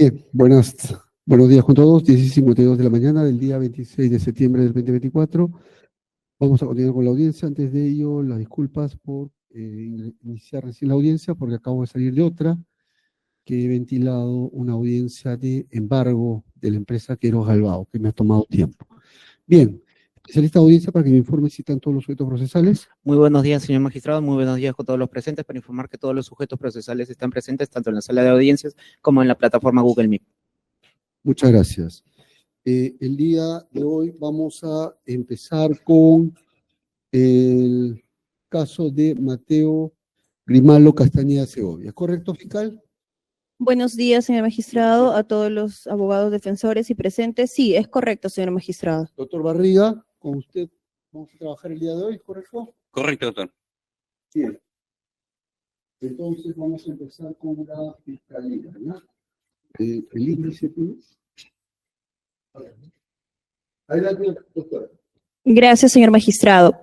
Bien, buenos días con todos, 10:52 de la mañana del día 26 de septiembre del 2024. Vamos a continuar con la audiencia. Antes de ello, las disculpas por iniciar recién la audiencia, porque acabo de salir de otra, que he ventilado una audiencia de embargo de la empresa Queiroz Galbao, que me ha tomado tiempo. Bien, especialista de audiencia para que me informe si están todos los sujetos procesales. Muy buenos días, señor magistrado. Muy buenos días con todos los presentes para informar que todos los sujetos procesales están presentes tanto en la sala de audiencias como en la plataforma Google Meet. Muchas gracias. El día de hoy vamos a empezar con el caso de Mateo Grimaldo Castañeda Segovia. ¿Correcto, fiscal? Buenos días, señor magistrado, a todos los abogados defensores y presentes. Sí, es correcto, señor magistrado. Doctor Barriga, con usted vamos a trabajar el día de hoy, ¿correcto? Correcto, doctor. Bien. Entonces vamos a empezar con la fiscalía, ¿no? El índice, ¿tienes? Adelante, doctora. Gracias, señor magistrado.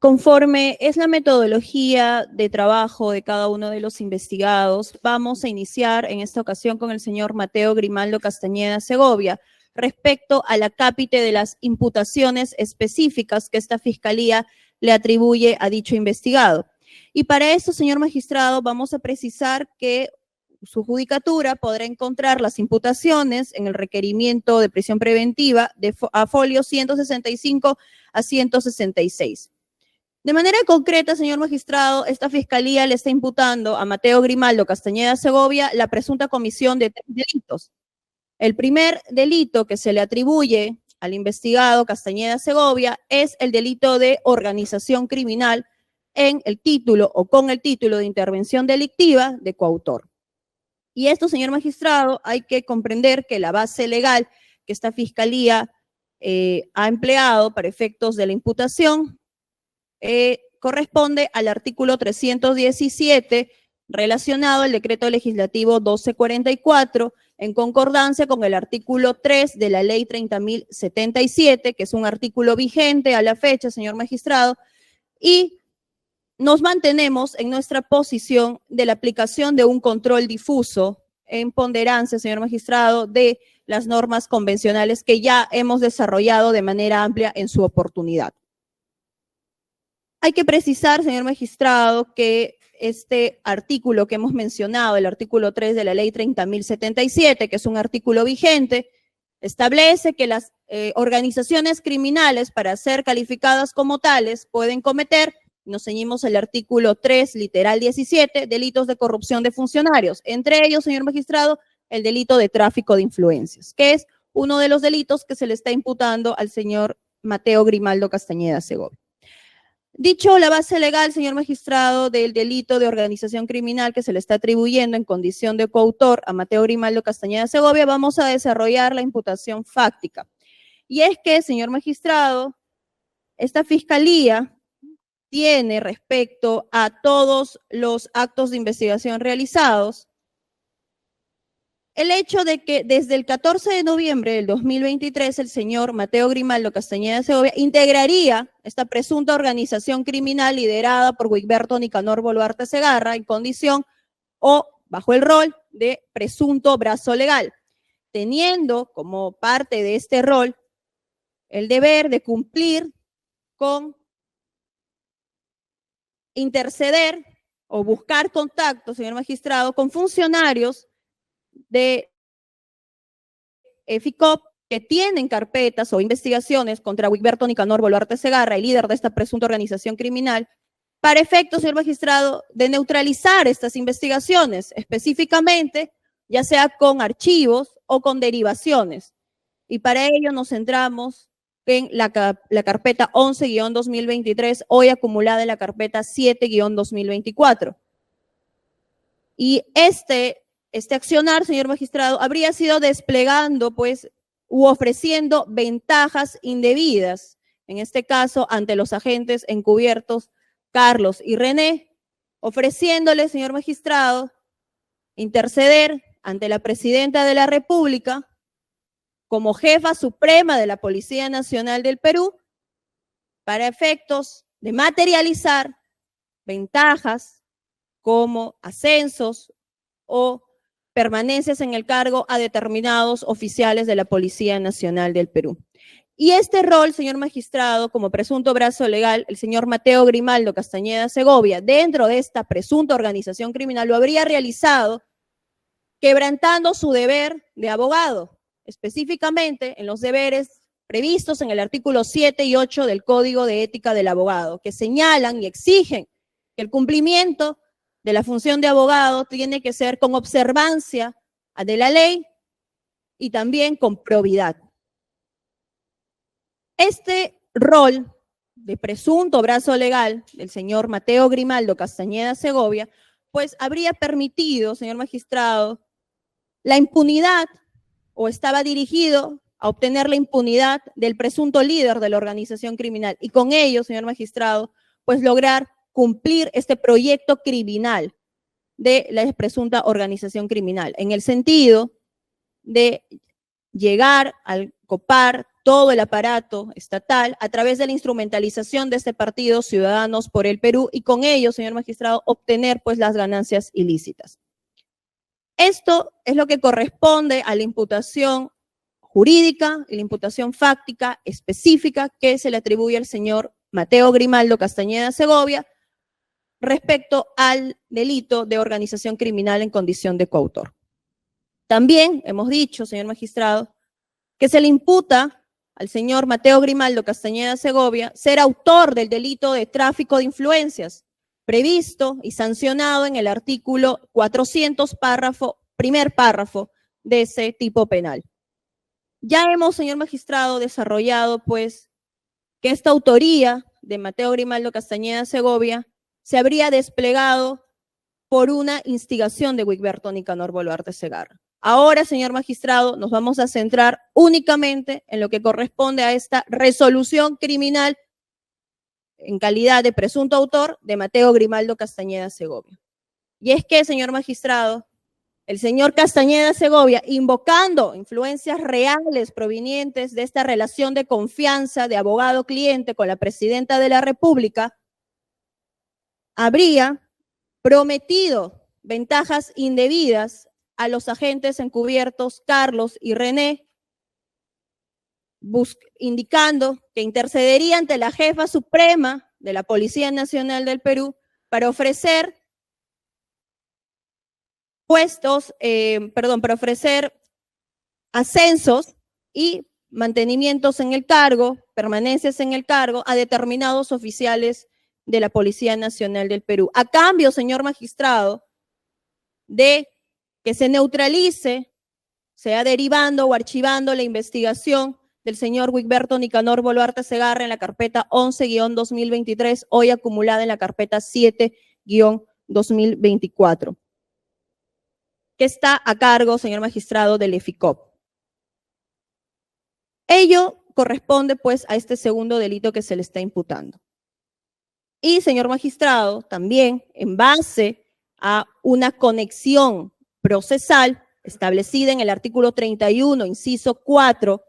Conforme es la metodología de trabajo de cada uno de los investigados, vamos a iniciar en esta ocasión con el señor Mateo Grimaldo Castañeda Segovia, respecto a la cápite de las imputaciones específicas que esta fiscalía le atribuye a dicho investigado. Y para esto, señor magistrado, vamos a precisar que su judicatura podrá encontrar las imputaciones en el requerimiento de prisión preventiva a folio 165 a 166. De manera concreta, señor magistrado, esta fiscalía le está imputando a Mateo Grimaldo Castañeda Segovia la presunta comisión de 3 delitos. El primer delito que se le atribuye al investigado Castañeda Segovia es el delito de organización criminal en el título o con el título de intervención delictiva de coautor. Y esto, señor magistrado, hay que comprender que la base legal que esta fiscalía ha empleado para efectos de la imputación corresponde al artículo 317 relacionado al decreto legislativo 1244 en concordancia con el artículo 3 de la ley 30.077, que es un artículo vigente a la fecha, señor magistrado, y nos mantenemos en nuestra posición de la aplicación de un control difuso en ponderancia, señor magistrado, de las normas convencionales que ya hemos desarrollado de manera amplia en su oportunidad. Hay que precisar, señor magistrado, que este artículo que hemos mencionado, el artículo 3 de la ley 30.077, que es un artículo vigente, establece que las organizaciones criminales, para ser calificadas como tales, pueden cometer, nos ceñimos al artículo 3, literal 17, delitos de corrupción de funcionarios. Entre ellos, señor magistrado, el delito de tráfico de influencias, que es uno de los delitos que se le está imputando al señor Mateo Grimaldo Castañeda Segovia. Dicho la base legal, señor magistrado, del delito de organización criminal que se le está atribuyendo en condición de coautor a Mateo Grimaldo Castañeda Segovia, vamos a desarrollar la imputación fáctica. Y es que, señor magistrado, esta fiscalía tiene respecto a todos los actos de investigación realizados el hecho de que desde el 14 de noviembre del 2023 el señor Mateo Grimaldo Castañeda Segovia integraría esta presunta organización criminal liderada por Wigberto Nicanor Boluarte Segarra en condición o bajo el rol de presunto brazo legal, teniendo como parte de este rol el deber de cumplir con interceder o buscar contacto, señor magistrado, con funcionarios de FICOP que tienen carpetas o investigaciones contra Wigberto Nicanor Boluarte Segarra, el líder de esta presunta organización criminal, para efectos, señor magistrado, de neutralizar estas investigaciones, específicamente, ya sea con archivos o con derivaciones. Y para ello nos centramos en la carpeta 11-2023, hoy acumulada en la carpeta 7-2024. Y este accionar, señor magistrado, habría sido desplegando, pues, u ofreciendo ventajas indebidas, en este caso, ante los agentes encubiertos Carlos y René, ofreciéndole, señor magistrado, interceder ante la presidenta de la República como jefa suprema de la Policía Nacional del Perú para efectos de materializar ventajas como ascensos o permanencias en el cargo a determinados oficiales de la Policía Nacional del Perú. Y este rol, señor magistrado, como presunto brazo legal, el señor Mateo Grimaldo Castañeda Segovia, dentro de esta presunta organización criminal, lo habría realizado quebrantando su deber de abogado, específicamente en los deberes previstos en el artículo 7 y 8 del Código de Ética del Abogado, que señalan y exigen que el cumplimiento de la función de abogado tiene que ser con observancia de la ley y también con probidad. Este rol de presunto brazo legal del señor Mateo Grimaldo Castañeda Segovia, pues habría permitido, señor magistrado, la impunidad, o estaba dirigido a obtener la impunidad del presunto líder de la organización criminal, y con ello, señor magistrado, pues lograr cumplir este proyecto criminal de la presunta organización criminal, en el sentido de llegar al copar todo el aparato estatal a través de la instrumentalización de este partido Ciudadanos por el Perú, y con ello, señor magistrado, obtener pues las ganancias ilícitas. Esto es lo que corresponde a la imputación jurídica y la imputación fáctica específica que se le atribuye al señor Mateo Grimaldo Castañeda Segovia respecto al delito de organización criminal en condición de coautor. También hemos dicho, señor magistrado, que se le imputa al señor Mateo Grimaldo Castañeda Segovia ser autor del delito de tráfico de influencias, previsto y sancionado en el artículo 400, primer párrafo de ese tipo penal. Ya hemos, señor magistrado, desarrollado, pues, que esta autoría de Mateo Grimaldo Castañeda Segovia se habría desplegado por una instigación de Wigberto Nicanor Boluarte Segarra. Ahora, señor magistrado, nos vamos a centrar únicamente en lo que corresponde a esta resolución criminal en calidad de presunto autor de Mateo Grimaldo Castañeda Segovia. Y es que, señor magistrado, el señor Castañeda Segovia, invocando influencias reales provenientes de esta relación de confianza de abogado-cliente con la presidenta de la República, habría prometido ventajas indebidas a los agentes encubiertos Carlos y René, indicando que intercedería ante la jefa suprema de la Policía Nacional del Perú para ofrecer para ofrecer ascensos y mantenimientos en el cargo, permanencias en el cargo a determinados oficiales de la Policía Nacional del Perú. A cambio, señor magistrado, de que se neutralice, sea derivando o archivando la investigación del señor Wigberto Nicanor Boluarte Segarra en la carpeta 11-2023, hoy acumulada en la carpeta 7-2024, que está a cargo, señor magistrado, del EFICOP. Ello corresponde, pues, a este segundo delito que se le está imputando. Y, señor magistrado, también en base a una conexión procesal establecida en el artículo 31, inciso 4,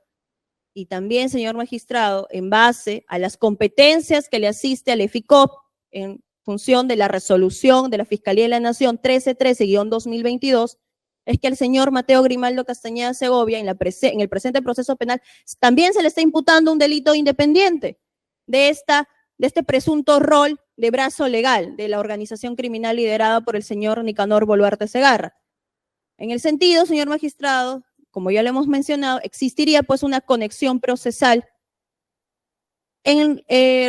y también, señor magistrado, en base a las competencias que le asiste al EFICOP en función de la resolución de la Fiscalía de la Nación 1313-2022, es que el señor Mateo Grimaldo Castañeda Segovia, en el presente proceso penal, también se le está imputando un delito independiente de este presunto rol de brazo legal de la organización criminal liderada por el señor Nicanor Boluarte Segarra. En el sentido, señor magistrado, como ya lo hemos mencionado, existiría pues una conexión procesal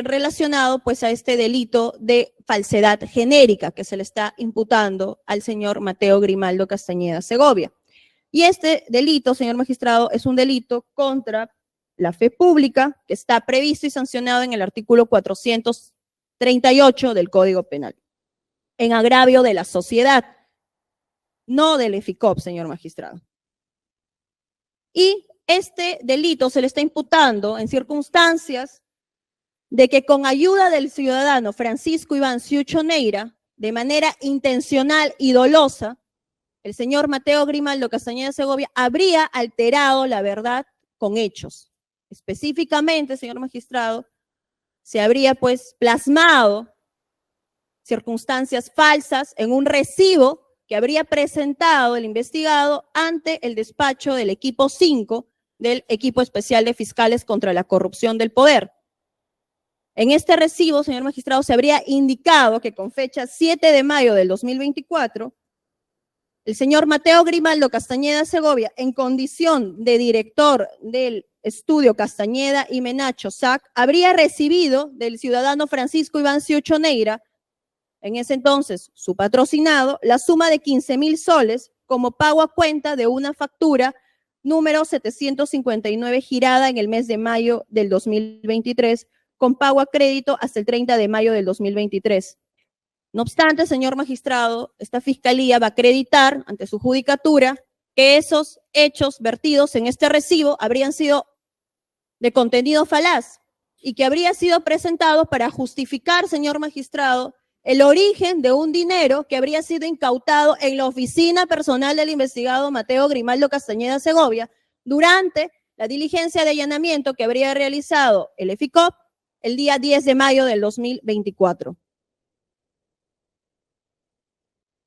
relacionado pues a este delito de falsedad genérica que se le está imputando al señor Mateo Grimaldo Castañeda Segovia. Y este delito, señor magistrado, es un delito contra la fe pública que está previsto y sancionado en el artículo 438 del Código Penal, en agravio de la sociedad, no del EFICOP, señor magistrado. Y este delito se le está imputando en circunstancias de que con ayuda del ciudadano Francisco Iván Siucho Neira, de manera intencional y dolosa, el señor Mateo Grimaldo Castañeda Segovia habría alterado la verdad con hechos. Específicamente, señor magistrado, se habría pues plasmado circunstancias falsas en un recibo que habría presentado el investigado ante el despacho del equipo 5 del equipo especial de fiscales contra la corrupción del poder. En este recibo, señor magistrado, se habría indicado que con fecha 7 de mayo del 2024, el señor Mateo Grimaldo Castañeda Segovia, en condición de director del estudio Castañeda y Menacho SAC, habría recibido del ciudadano Francisco Iván Siocho Neira, en ese entonces su patrocinado, la suma de 15,000 soles como pago a cuenta de una factura número 759 girada en el mes de mayo del 2023, con pago a crédito hasta el 30 de mayo del 2023. No obstante, señor magistrado, esta fiscalía va a acreditar ante su judicatura que esos hechos vertidos en este recibo habrían sido de contenido falaz y que habría sido presentado para justificar, señor magistrado, el origen de un dinero que habría sido incautado en la oficina personal del investigado Mateo Grimaldo Castañeda Segovia durante la diligencia de allanamiento que habría realizado el EFICOP el día 10 de mayo del 2024.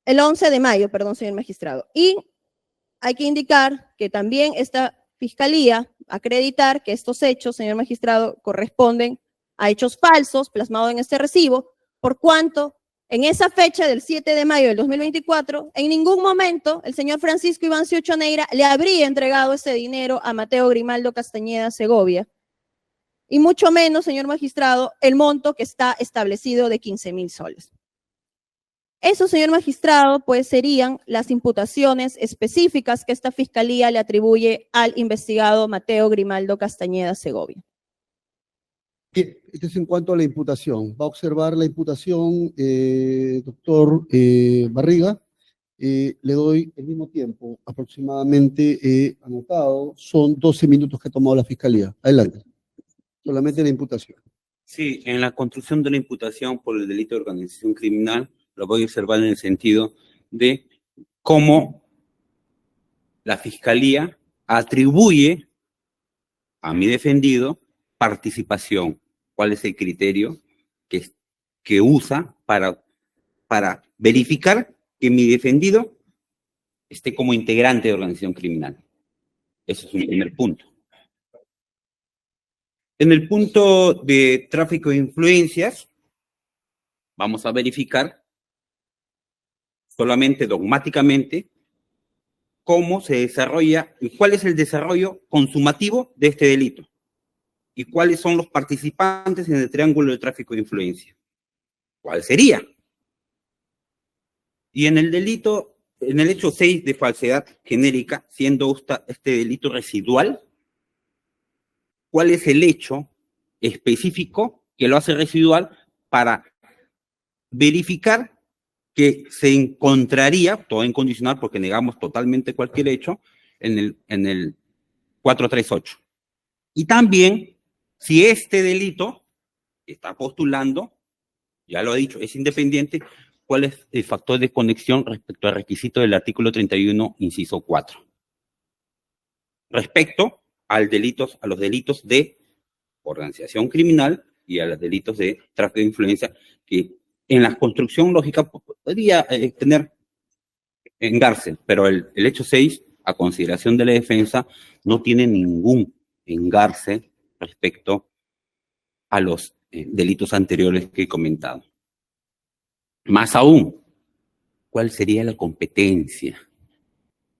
El 11 de mayo, perdón, señor magistrado. Y hay que indicar que también esta fiscalía acreditar que estos hechos, señor magistrado, corresponden a hechos falsos plasmados en este recibo, por cuanto en esa fecha del 7 de mayo del 2024, en ningún momento el señor Francisco Iván Siocho Neira le habría entregado ese dinero a Mateo Grimaldo Castañeda Segovia, y mucho menos, señor magistrado, el monto que está establecido de 15,000 soles. Eso, señor magistrado, pues serían las imputaciones específicas que esta fiscalía le atribuye al investigado Mateo Grimaldo Castañeda Segovia. Bien, esto es en cuanto a la imputación. Va a observar la imputación, doctor Barriga. Le doy el mismo tiempo, aproximadamente anotado. Son 12 minutos que ha tomado la fiscalía. Adelante. Solamente la imputación. Sí, en la construcción de la imputación por el delito de organización criminal, lo voy a observar en el sentido de cómo la Fiscalía atribuye a mi defendido participación. ¿Cuál es el criterio que usa para verificar que mi defendido esté como integrante de organización criminal? Ese es un primer punto. En el punto de tráfico de influencias, vamos a verificar solamente dogmáticamente cómo se desarrolla y cuál es el desarrollo consumativo de este delito y cuáles son los participantes en el triángulo de tráfico de influencia. ¿Cuál sería? Y en el delito, en el hecho 6 de falsedad genérica, siendo este delito residual, ¿cuál es el hecho específico que lo hace residual para verificar que se encontraría, todo incondicional porque negamos totalmente cualquier hecho, en el 438? Y también, si este delito está postulando, ya lo he dicho, es independiente, ¿cuál es el factor de conexión respecto al requisito del artículo 31, inciso 4? Respecto a los delitos de organización criminal y a los delitos de tráfico de influencia, que en la construcción lógica podría tener engarce, pero el hecho 6, a consideración de la defensa, no tiene ningún engarce respecto a los delitos anteriores que he comentado. Más aún, ¿cuál sería la competencia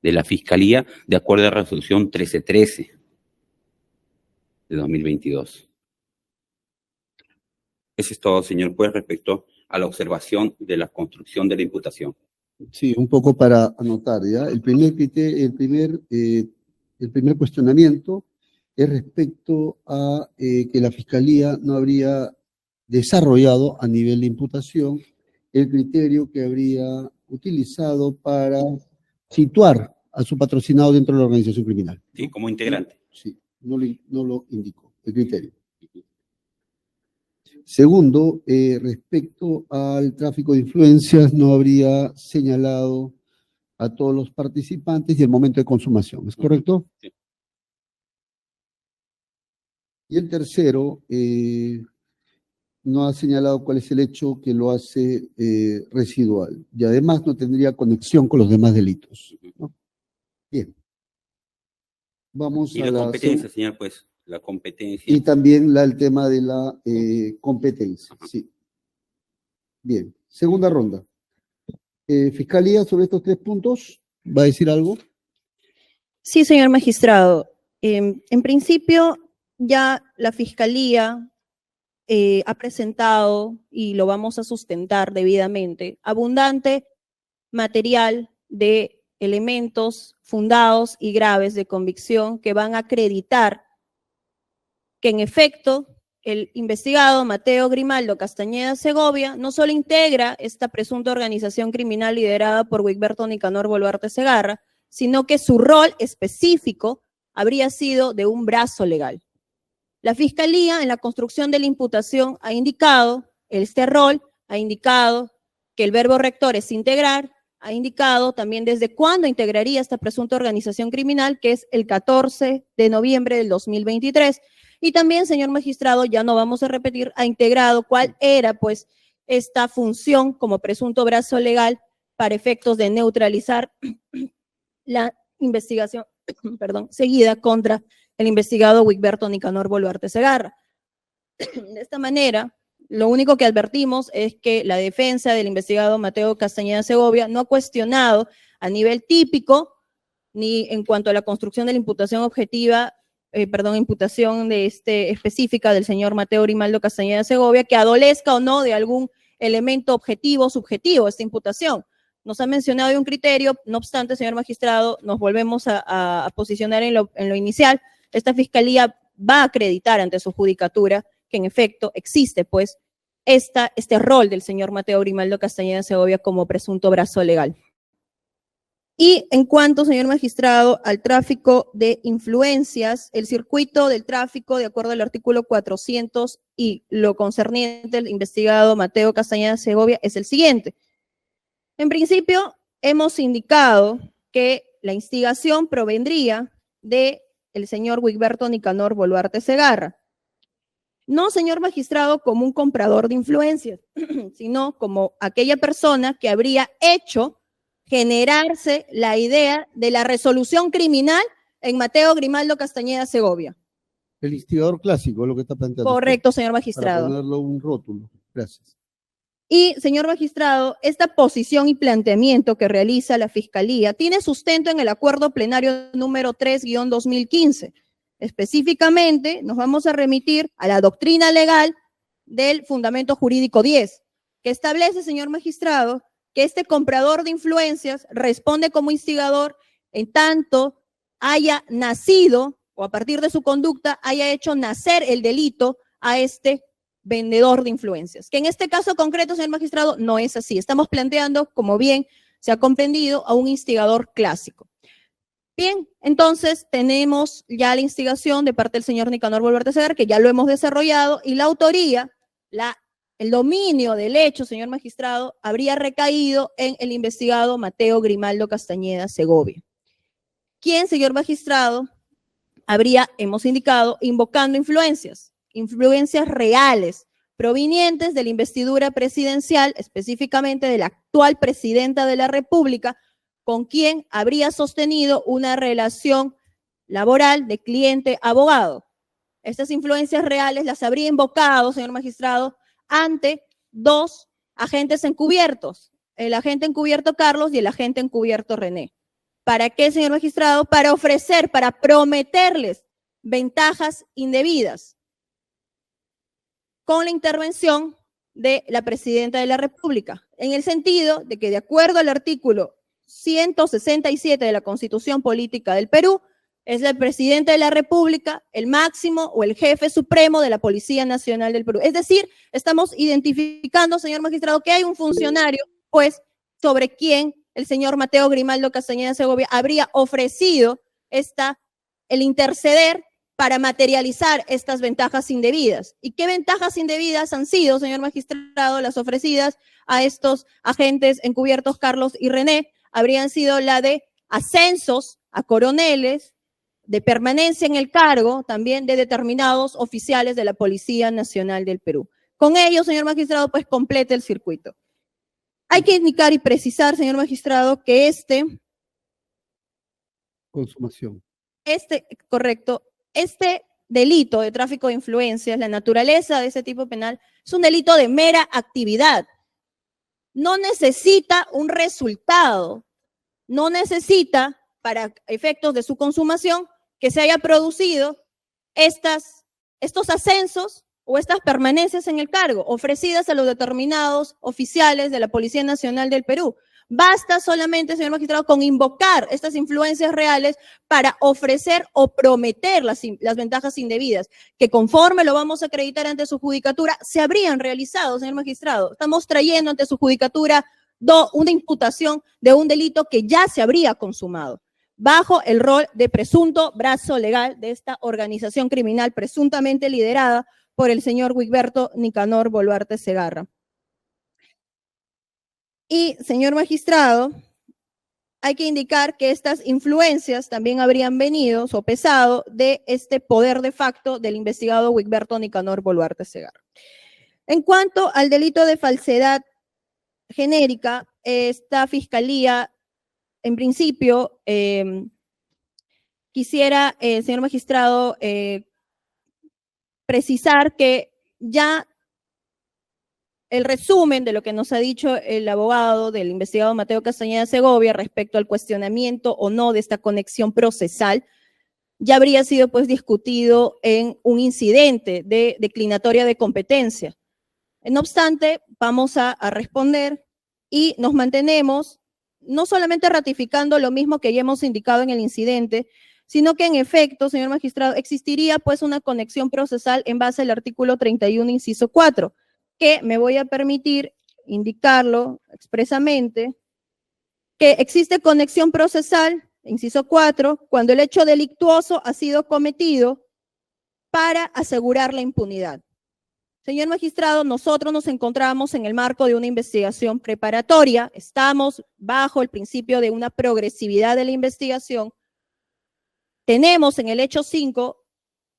de la Fiscalía de acuerdo a la resolución 1313 de 2022? Eso es todo, señor juez, respecto a la observación de la construcción de la imputación. Sí, un poco para anotar, ¿ya? El primer cuestionamiento es respecto a que la Fiscalía no habría desarrollado a nivel de imputación el criterio que habría utilizado para situar a su patrocinado dentro de la organización criminal. Sí, como integrante. Sí, no lo indicó, el criterio. Segundo, respecto al tráfico de influencias, no habría señalado a todos los participantes y el momento de consumación, ¿es correcto? Sí. Y el tercero, no ha señalado cuál es el hecho que lo hace residual. Y además no tendría conexión con los demás delitos, ¿no? Bien. Vamos Y a la la competencia, señor, pues, la competencia. y también el tema de la competencia, sí. Bien, segunda ronda. Fiscalía, sobre estos 3 puntos, ¿va a decir algo? Sí, señor magistrado. En principio, ya la Fiscalía ha presentado, y lo vamos a sustentar debidamente, abundante material de elementos fundados y graves de convicción que van a acreditar que en efecto el investigado Mateo Grimaldo Castañeda Segovia no solo integra esta presunta organización criminal liderada por Wigberto Nicanor Boluarte Segarra, sino que su rol específico habría sido de un brazo legal. La Fiscalía, en la construcción de la imputación, ha indicado este rol, ha indicado que el verbo rector es integrar, ha indicado también desde cuándo integraría esta presunta organización criminal, que es el 14 de noviembre del 2023. Y también, señor magistrado, ya no vamos a repetir, ha integrado cuál era, pues, esta función como presunto brazo legal para efectos de neutralizar la investigación, seguida contra el investigado Wigberto Nicanor Boluarte Segarra. De esta manera, lo único que advertimos es que la defensa del investigado Mateo Castañeda Segovia no ha cuestionado a nivel típico, ni en cuanto a la construcción de la imputación objetiva, imputación específica del señor Mateo Grimaldo Castañeda Segovia, que adolezca o no de algún elemento objetivo o subjetivo esta imputación. Nos ha mencionado de un criterio, no obstante, señor magistrado, nos volvemos a posicionar en lo inicial. Esta Fiscalía va a acreditar ante su judicatura que en efecto existe, pues, este rol del señor Mateo Grimaldo Castañeda Segovia como presunto brazo legal. Y en cuanto, señor magistrado, al tráfico de influencias, el circuito del tráfico, de acuerdo al artículo 400 y lo concerniente al investigado Mateo Castañeda Segovia, es el siguiente. En principio, hemos indicado que la instigación provendría del señor Wigberto Nicanor Boluarte Segarra. No, señor magistrado, como un comprador de influencias, sino como aquella persona que habría hecho generarse la idea de la resolución criminal en Mateo Grimaldo Castañeda Segovia. El instigador clásico, lo que está planteando. Correcto, señor magistrado. Para ponerlo un rótulo. Gracias. Y, señor magistrado, esta posición y planteamiento que realiza la Fiscalía tiene sustento en el acuerdo plenario número 3-2015. Específicamente, nos vamos a remitir a la doctrina legal del Fundamento Jurídico 10, que establece, señor magistrado, que este comprador de influencias responde como instigador en tanto haya nacido o a partir de su conducta haya hecho nacer el delito a este vendedor de influencias. Que en este caso concreto, señor magistrado, no es así. Estamos planteando, como bien se ha comprendido, a un instigador clásico. Bien, entonces tenemos ya la instigación de parte del señor Nicanor Boluarte Segarra, que ya lo hemos desarrollado, y la autoría, el dominio del hecho, señor magistrado, habría recaído en el investigado Mateo Grimaldo Castañeda Segovia, quien, señor magistrado, habría, hemos indicado, invocando influencias reales, provenientes de la investidura presidencial, específicamente de la actual presidenta de la República, con quien habría sostenido una relación laboral de cliente-abogado. Estas influencias reales las habría invocado, señor magistrado, ante 2 agentes encubiertos, el agente encubierto Carlos y el agente encubierto René. ¿Para qué, señor magistrado? Para ofrecer, para prometerles ventajas indebidas con la intervención de la presidenta de la República, en el sentido de que, de acuerdo al artículo 167 de la Constitución Política del Perú, es el presidente de la República el máximo o el jefe supremo de la Policía Nacional del Perú. Es decir, estamos identificando, señor magistrado, que hay un funcionario, pues, sobre quien el señor Mateo Grimaldo Castañeda Segovia habría ofrecido el interceder para materializar estas ventajas indebidas. ¿Y qué ventajas indebidas han sido, señor magistrado, las ofrecidas a estos agentes encubiertos Carlos y René? Habrían sido la de ascensos a coroneles, de permanencia en el cargo también de determinados oficiales de la Policía Nacional del Perú. Con ello, señor magistrado, pues complete el circuito. Hay que indicar y precisar, señor magistrado, que Consumación. correcto, este delito de tráfico de influencias, la naturaleza de ese tipo penal, es un delito de mera actividad. No necesita un resultado, no necesita, para efectos de su consumación, que se haya producido estos ascensos o estas permanencias en el cargo ofrecidas a los determinados oficiales de la Policía Nacional del Perú. Basta solamente, señor magistrado, con invocar estas influencias reales para ofrecer o prometer las ventajas indebidas, que conforme lo vamos a acreditar ante su judicatura, se habrían realizado, señor magistrado. Estamos trayendo ante su judicatura una imputación de un delito que ya se habría consumado, bajo el rol de presunto brazo legal de esta organización criminal presuntamente liderada por el señor Wigberto Nicanor Boluarte Segarra. Y, señor magistrado, hay que indicar que estas influencias también habrían venido, sopesado, de este poder de facto del investigado Wigberto Nicanor Boluarte Segarra. En cuanto al delito de falsedad genérica, esta fiscalía, en principio, quisiera, señor magistrado, precisar que ya el resumen de lo que nos ha dicho el abogado del investigado Mateo Castañeda Segovia respecto al cuestionamiento o no de esta conexión procesal ya habría sido pues discutido en un incidente de declinatoria de competencia. No obstante, vamos a responder y nos mantenemos no solamente ratificando lo mismo que ya hemos indicado en el incidente, sino que en efecto, señor magistrado, existiría pues una conexión procesal en base al artículo 31, inciso 4, que me voy a permitir indicarlo expresamente, que existe conexión procesal, inciso 4, cuando el hecho delictuoso ha sido cometido para asegurar la impunidad. Señor magistrado, nosotros nos encontramos en el marco de una investigación preparatoria, estamos bajo el principio de una progresividad de la investigación. Tenemos en el hecho 5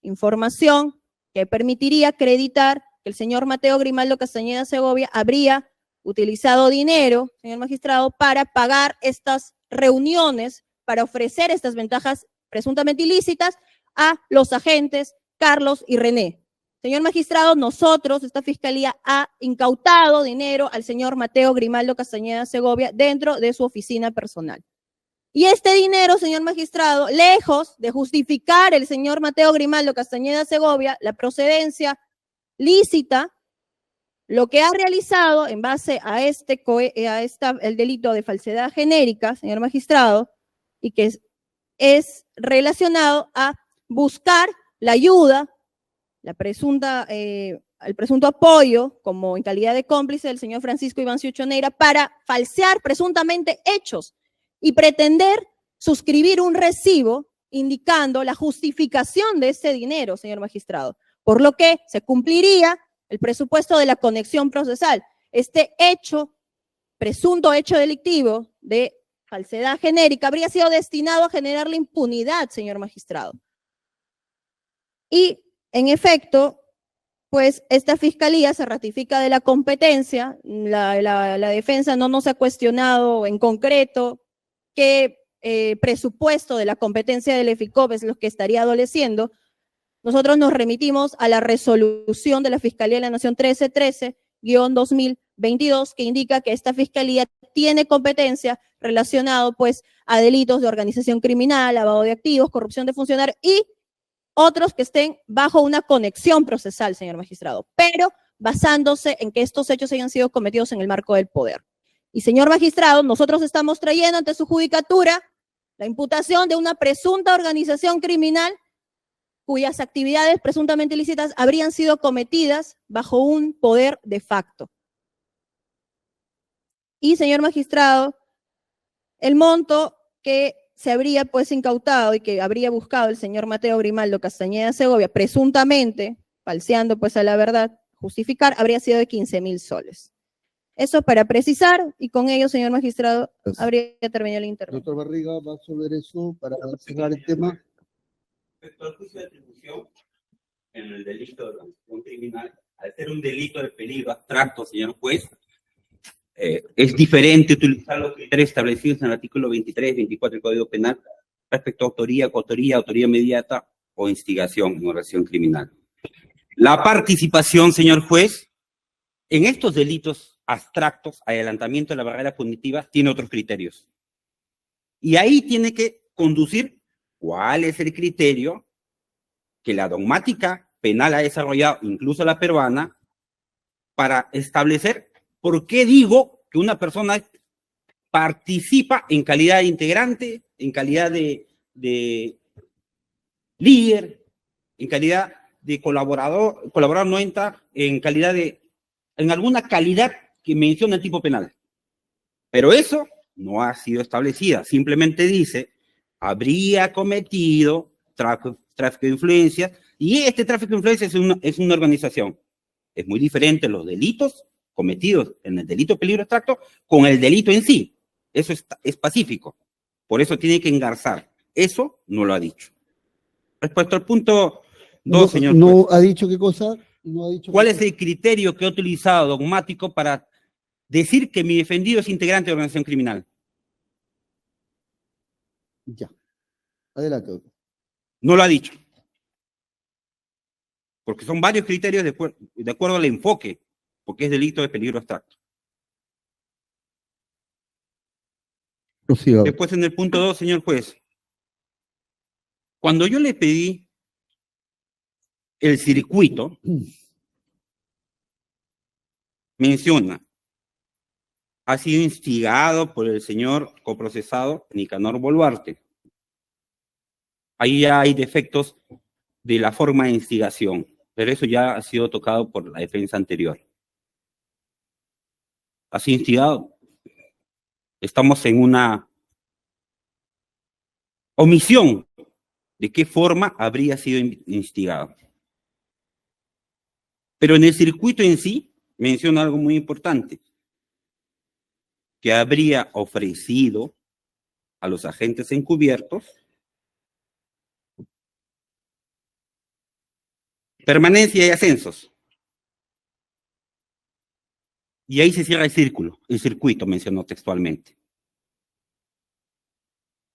información que permitiría acreditar que el señor Mateo Grimaldo Castañeda Segovia habría utilizado dinero, señor magistrado, para pagar estas reuniones, para ofrecer estas ventajas presuntamente ilícitas a los agentes Carlos y René. Señor magistrado, nosotros, esta fiscalía, ha incautado dinero al señor Mateo Grimaldo Castañeda Segovia dentro de su oficina personal. Y este dinero, señor magistrado, lejos de justificar el señor Mateo Grimaldo Castañeda Segovia la procedencia lícita, lo que ha realizado en base a el delito de falsedad genérica, señor magistrado, y que es relacionado a buscar la ayuda, el presunto apoyo, como en calidad de cómplice del señor Francisco Iván Ciuchoneira, para falsear presuntamente hechos y pretender suscribir un recibo indicando la justificación de ese dinero, señor magistrado, por lo que se cumpliría el presupuesto de la conexión procesal. Este hecho, presunto hecho delictivo de falsedad genérica, habría sido destinado a generar la impunidad, señor magistrado. Y, en efecto, pues esta fiscalía se ratifica de la competencia, la defensa no nos ha cuestionado en concreto qué presupuesto de la competencia del EFICOP es lo que estaría adoleciendo. Nosotros nos remitimos a la resolución de la Fiscalía de la Nación 1313-2022, que indica que esta fiscalía tiene competencia relacionado pues a delitos de organización criminal, lavado de activos, corrupción de funcionarios y otros que estén bajo una conexión procesal, señor magistrado, pero basándose en que estos hechos hayan sido cometidos en el marco del poder. Y, señor magistrado, nosotros estamos trayendo ante su judicatura la imputación de una presunta organización criminal cuyas actividades presuntamente ilícitas habrían sido cometidas bajo un poder de facto. Y, señor magistrado, el monto que se habría pues incautado y que habría buscado el señor Mateo Grimaldo Castañeda Segovia, presuntamente, falseando pues a la verdad, justificar, habría sido de 15,000 soles. Eso para precisar, y con ello, señor magistrado, habría terminado el intervención. Doctor Barriga, va a resolver eso para cerrar el tema. Respecto al juicio de atribución en el delito de organización criminal, al ser un delito de peligro abstracto, señor juez, es diferente utilizar los criterios establecidos en el artículo 23, 24 del Código Penal respecto a autoría, coautoría, autoría inmediata o instigación en oración criminal. La participación, señor juez, en estos delitos abstractos, adelantamiento de la barrera punitiva, tiene otros criterios. Y ahí tiene que conducir cuál es el criterio que la dogmática penal ha desarrollado, incluso la peruana, para establecer por qué digo que una persona participa en calidad de integrante, en calidad de líder, en calidad de colaborador no entra, en alguna calidad que menciona el tipo penal. Pero eso no ha sido establecida, simplemente dice, habría cometido tráfico de influencias, y este tráfico de influencias es una organización. Es muy diferente los delitos cometidos en el delito de peligro abstracto con el delito en sí. Eso es pacífico. Por eso tiene que engarzar. Eso no lo ha dicho. Respecto al punto 2, señor No juez, ha dicho qué cosa. No ha dicho ¿cuál qué es el criterio que ha utilizado dogmático para decir que mi defendido es integrante de organización criminal? Ya. Adelante, doctor. No lo ha dicho. Porque son varios criterios de acuerdo al enfoque, porque es delito de peligro abstracto. Prosiga. Después, en el punto 2, señor juez, cuando yo le pedí el circuito, menciona, ha sido instigado por el señor coprocesado Nicanor Boluarte. Ahí ya hay defectos de la forma de instigación, pero eso ya ha sido tocado por la defensa anterior. Ha sido instigado. Estamos en una omisión de qué forma habría sido instigado. Pero en el circuito en sí menciona algo muy importante, que habría ofrecido a los agentes encubiertos permanencia y ascensos. Y ahí se cierra el circuito mencionó textualmente.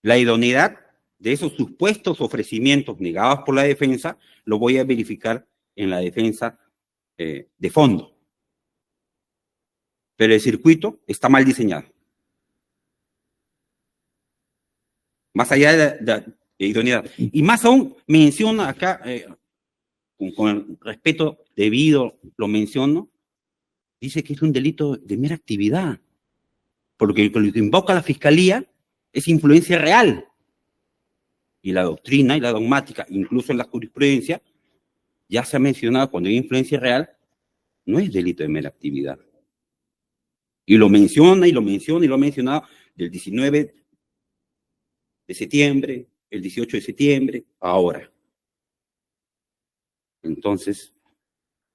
La idoneidad de esos supuestos ofrecimientos negados por la defensa lo voy a verificar en la defensa de fondo. Pero el circuito está mal diseñado. Más allá de idoneidad. Y más aún, menciona acá, con el respeto debido, lo menciono, dice que es un delito de mera actividad. Porque lo que invoca la fiscalía es influencia real. Y la doctrina y la dogmática, incluso en la jurisprudencia, ya se ha mencionado cuando hay influencia real, no es delito de mera actividad. Y lo menciona y lo menciona y lo ha mencionado del 19 de septiembre, el 18 de septiembre, ahora. Entonces,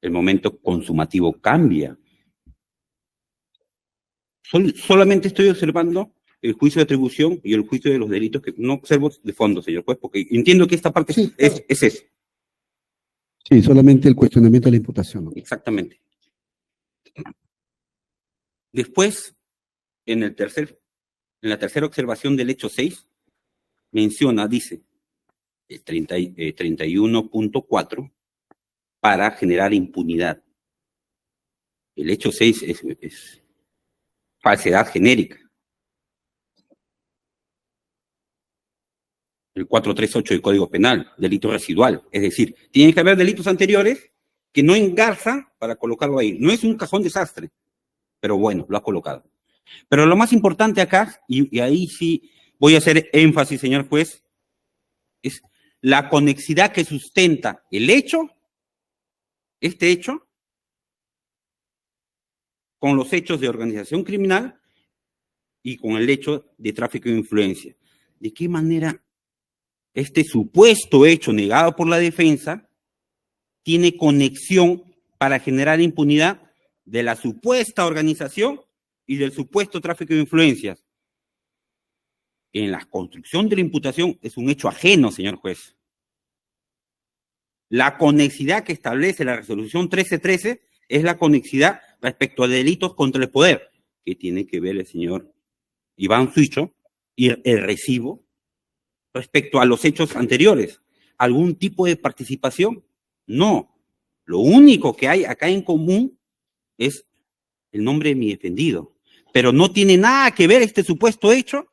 el momento consumativo cambia. Solamente estoy observando el juicio de atribución y el juicio de los delitos, que no observo de fondo, señor juez, porque entiendo que esta parte Sí, es eso. Sí, solamente el cuestionamiento de la imputación, ¿no? Exactamente. Después, en la tercera observación del hecho 6, menciona, dice, 31.4, para generar impunidad. El hecho 6 es falsedad genérica. El 438 del Código Penal, delito residual. Es decir, tienen que haber delitos anteriores que no engarza para colocarlo ahí. No es un cajón desastre, pero bueno, lo ha colocado. Pero lo más importante acá, y ahí sí voy a hacer énfasis, señor juez, es la conexidad que sustenta el hecho, este hecho, con los hechos de organización criminal y con el hecho de tráfico de influencia. ¿De qué manera este supuesto hecho negado por la defensa tiene conexión para generar impunidad de la supuesta organización y del supuesto tráfico de influencias? En la construcción de la imputación es un hecho ajeno, señor juez. La conexidad que establece la resolución 1313 es la conexidad respecto a delitos contra el poder, que tiene que ver el señor Iván Suicho y el recibo respecto a los hechos anteriores. ¿Algún tipo de participación? No. Lo único que hay acá en común es el nombre de mi defendido. Pero no tiene nada que ver este supuesto hecho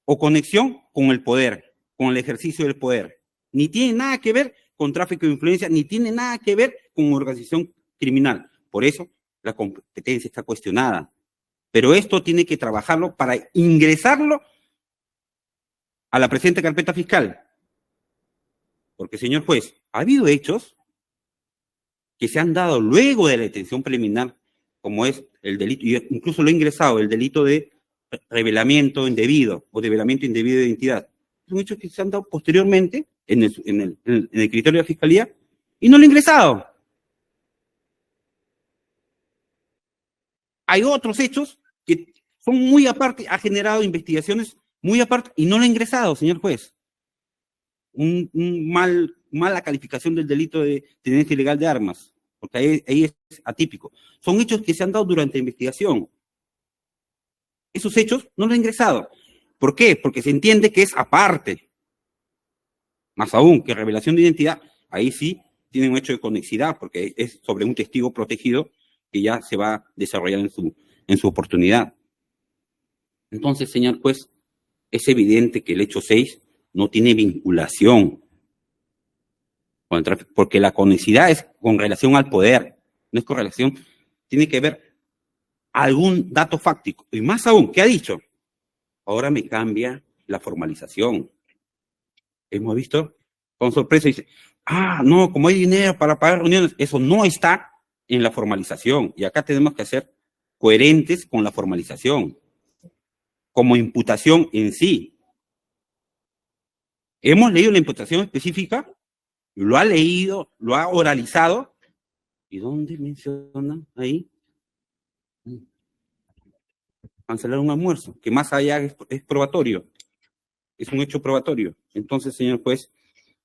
o conexión con el poder, con el ejercicio del poder. Ni tiene nada que ver con tráfico de influencia, ni tiene nada que ver con organización criminal. Por eso la competencia está cuestionada. Pero esto tiene que trabajarlo para ingresarlo a la presente carpeta fiscal. Porque, señor juez, ha habido hechos que se han dado luego de la detención preliminar, como es el delito, y incluso lo he ingresado, el delito de revelamiento indebido o develamiento indebido de identidad. Son hechos que se han dado posteriormente en el criterio de la Fiscalía y no lo he ingresado. Hay otros hechos que son muy aparte, ha generado investigaciones muy aparte y no lo he ingresado, señor juez. Mala calificación del delito de tenencia ilegal de armas, porque ahí es atípico. Son hechos que se han dado durante la investigación. Esos hechos no lo he ingresado. ¿Por qué? Porque se entiende que es aparte. Más aún que revelación de identidad, ahí sí tiene un hecho de conexidad, porque es sobre un testigo protegido que ya se va a desarrollar en su oportunidad. Entonces, señor juez, es evidente que el hecho 6 no tiene vinculación con el tráfico, porque la conexidad es con relación al poder, no es con relación, tiene que ver algún dato fáctico. Y más aún, ¿qué ha dicho? Ahora me cambia la formalización. Hemos visto con sorpresa, dice, no, como hay dinero para pagar reuniones, eso no está en la formalización. Y acá tenemos que ser coherentes con la formalización, como imputación en sí. Hemos leído la imputación específica, lo ha leído, lo ha oralizado, ¿y dónde menciona ahí? Cancelar un almuerzo, que más allá es probatorio, es un hecho probatorio. Entonces, señor juez,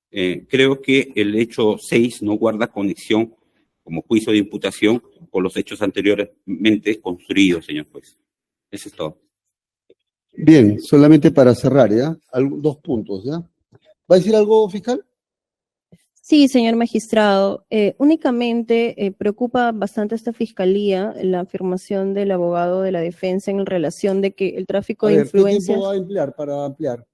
creo que el hecho 6 no guarda conexión como juicio de imputación con los hechos anteriormente construidos, señor juez. Eso es todo. Bien, solamente para cerrar, ¿ya? 2 puntos, ¿ya? ¿Va a decir algo, fiscal? Sí, señor magistrado. Únicamente preocupa bastante esta fiscalía la afirmación del abogado de la defensa en relación de que el tráfico de influencias. ¿Qué tiempo va a emplear para ampliar?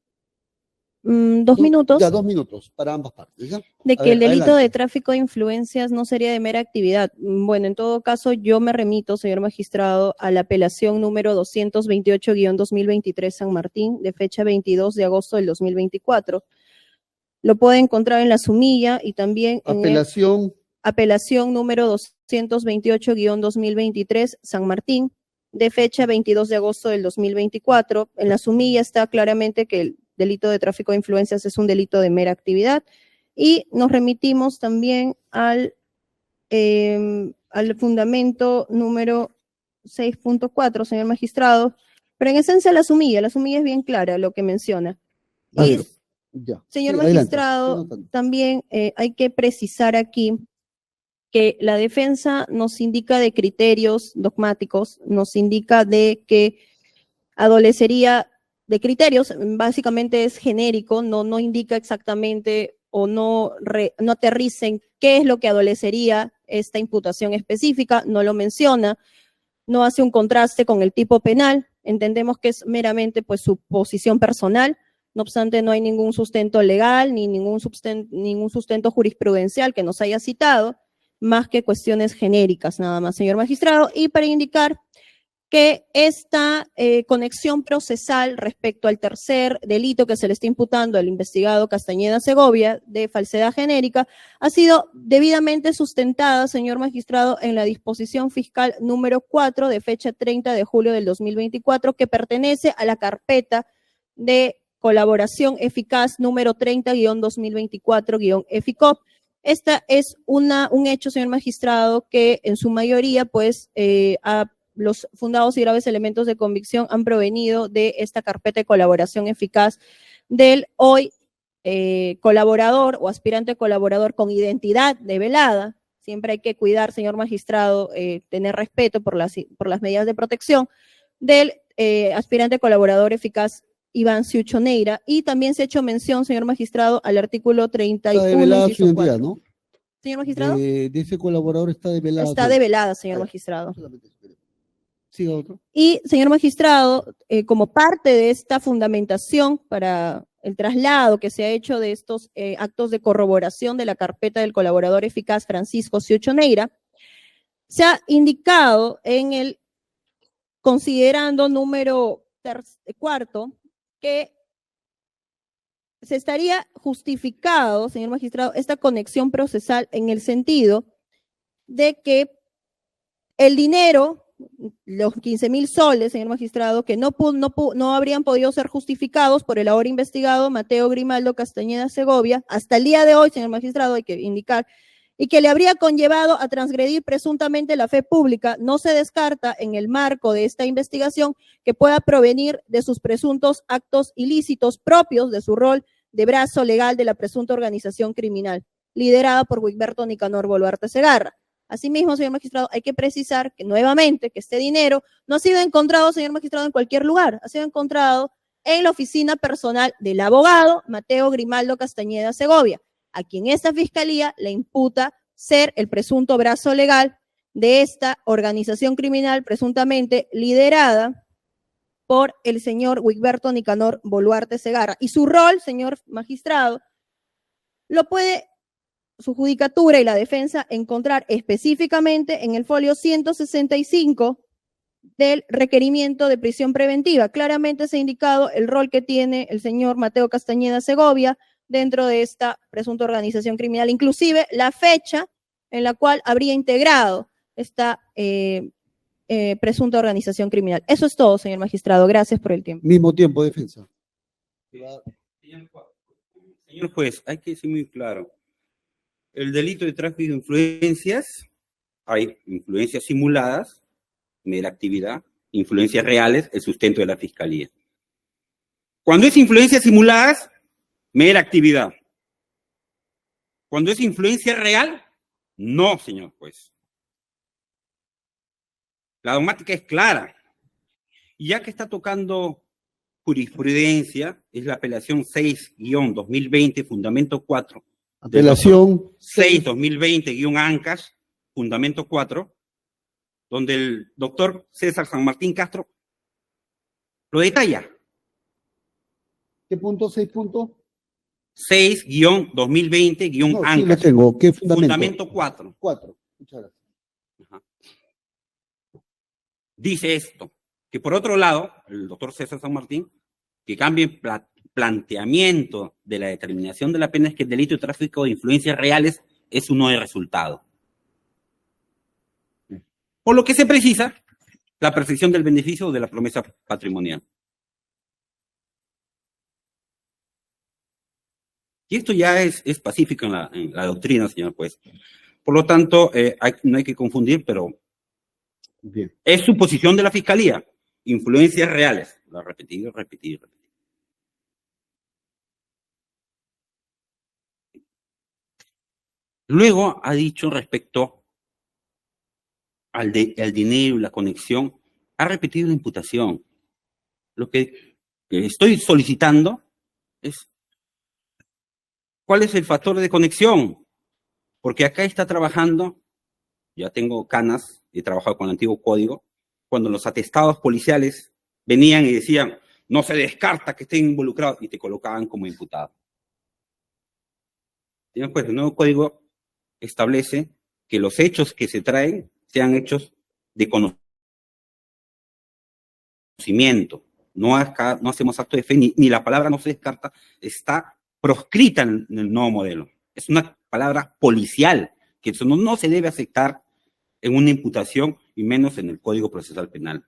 2 minutos. Ya, 2 minutos para ambas partes, ¿ya? De que el delito adelante. de tráfico de influencias no sería de mera actividad. Bueno, en todo caso, yo me remito, señor magistrado, a la apelación número 228-2023 San Martín, de fecha 22 de agosto del 2024. Lo puede encontrar en la sumilla y también en apelación número 228-2023 San Martín, de fecha 22 de agosto del 2024. En la sumilla está claramente que el delito de tráfico de influencias es un delito de mera actividad. Y nos remitimos también al fundamento número 6.4, señor magistrado, pero en esencia la sumilla es bien clara lo que menciona. Y, ya. señor Sí, magistrado, también hay que precisar aquí que la defensa nos indica de criterios dogmáticos, nos indica de que adolecería de criterios, básicamente es genérico, no indica exactamente o no aterriza en qué es lo que adolecería esta imputación específica, no lo menciona, no hace un contraste con el tipo penal, entendemos que es meramente pues su posición personal, no obstante no hay ningún sustento legal ni ningún sustento jurisprudencial que nos haya citado, más que cuestiones genéricas nada más, señor magistrado, y para indicar que esta conexión procesal respecto al tercer delito que se le está imputando al investigado Castañeda Segovia de falsedad genérica ha sido debidamente sustentada, señor magistrado, en la disposición fiscal número 4 de fecha 30 de julio del 2024 que pertenece a la carpeta de colaboración eficaz número 30-2024-EFICOP. Esta es un hecho, señor magistrado, que en su mayoría pues los fundados y graves elementos de convicción han provenido de esta carpeta de colaboración eficaz del hoy colaborador o aspirante colaborador con identidad develada. Siempre hay que cuidar, señor magistrado, tener respeto por las medidas de protección del aspirante colaborador eficaz Iván Siucho Neira. Y también se ha hecho mención, señor magistrado, al artículo 31. Está develada su inciso identidad, 4. ¿no? Señor magistrado. De ese colaborador está develada. Está develada, señor magistrado. Siga otro. Y, señor magistrado, como parte de esta fundamentación para el traslado que se ha hecho de estos actos de corroboración de la carpeta del colaborador eficaz Francisco Siucho Neira, se ha indicado en el considerando número cuarto que se estaría justificado, señor magistrado, esta conexión procesal en el sentido de que el dinero, los 15.000 soles, señor magistrado, que no habrían podido ser justificados por el ahora investigado Mateo Grimaldo Castañeda Segovia, hasta el día de hoy, señor magistrado, hay que indicar, y que le habría conllevado a transgredir presuntamente la fe pública, no se descarta en el marco de esta investigación que pueda provenir de sus presuntos actos ilícitos propios de su rol de brazo legal de la presunta organización criminal, liderada por Wigberto Nicanor Boluarte Segarra. Asimismo, señor magistrado, hay que precisar que nuevamente que este dinero no ha sido encontrado, señor magistrado, en cualquier lugar, ha sido encontrado en la oficina personal del abogado Mateo Grimaldo Castañeda Segovia, a quien esta fiscalía le imputa ser el presunto brazo legal de esta organización criminal presuntamente liderada por el señor Wigberto Nicanor Boluarte Segarra. Y su rol, señor magistrado, lo puede su judicatura y la defensa encontrar específicamente en el folio 165 del requerimiento de prisión preventiva. Claramente se ha indicado el rol que tiene el señor Mateo Castañeda Segovia dentro de esta presunta organización criminal, inclusive la fecha en la cual habría integrado esta presunta organización criminal. Eso es todo, señor magistrado. Gracias por el tiempo. Mismo tiempo, defensa. Señor juez, hay que ser muy claro. El delito de tráfico de influencias, hay influencias simuladas, mera actividad, influencias reales, el sustento de la fiscalía. Cuando es influencias simuladas, mera actividad. Cuando es influencia real, no, señor juez. La dogmática es clara. Y ya que está tocando jurisprudencia, es la apelación 6-2020, fundamento 4. Apelación 6-2020-ANCAS, fundamento 4, donde el doctor César San Martín Castro lo detalla. ¿Qué punto? 6 puntos. 6-2020-ANCAS. Sí, lo tengo. ¿Qué fundamento? Fundamento 4. 4. Muchas gracias. Ajá. Dice esto, que por otro lado, el doctor César San Martín, que cambie planteamiento de la determinación de la pena es que el delito de tráfico de influencias reales es uno de resultado. Por lo que se precisa la percepción del beneficio de la promesa patrimonial. Y esto ya es pacífico en la doctrina, señor juez. Por lo tanto, no hay que confundir, pero bien, es suposición de la fiscalía. Influencias reales. Lo he repetido. Luego ha dicho respecto al dinero y la conexión, ha repetido la imputación. Lo que estoy solicitando es ¿cuál es el factor de conexión? Porque acá está trabajando, ya tengo canas, he trabajado con el antiguo código, cuando los atestados policiales venían y decían, no se descarta que estén involucrados, y te colocaban como imputado. Pues el nuevo código establece que los hechos que se traen sean hechos de conocimiento. No hacemos acto de fe, ni la palabra no se descarta, está proscrita en el nuevo modelo. Es una palabra policial, que eso no se debe aceptar en una imputación y menos en el Código Procesal Penal.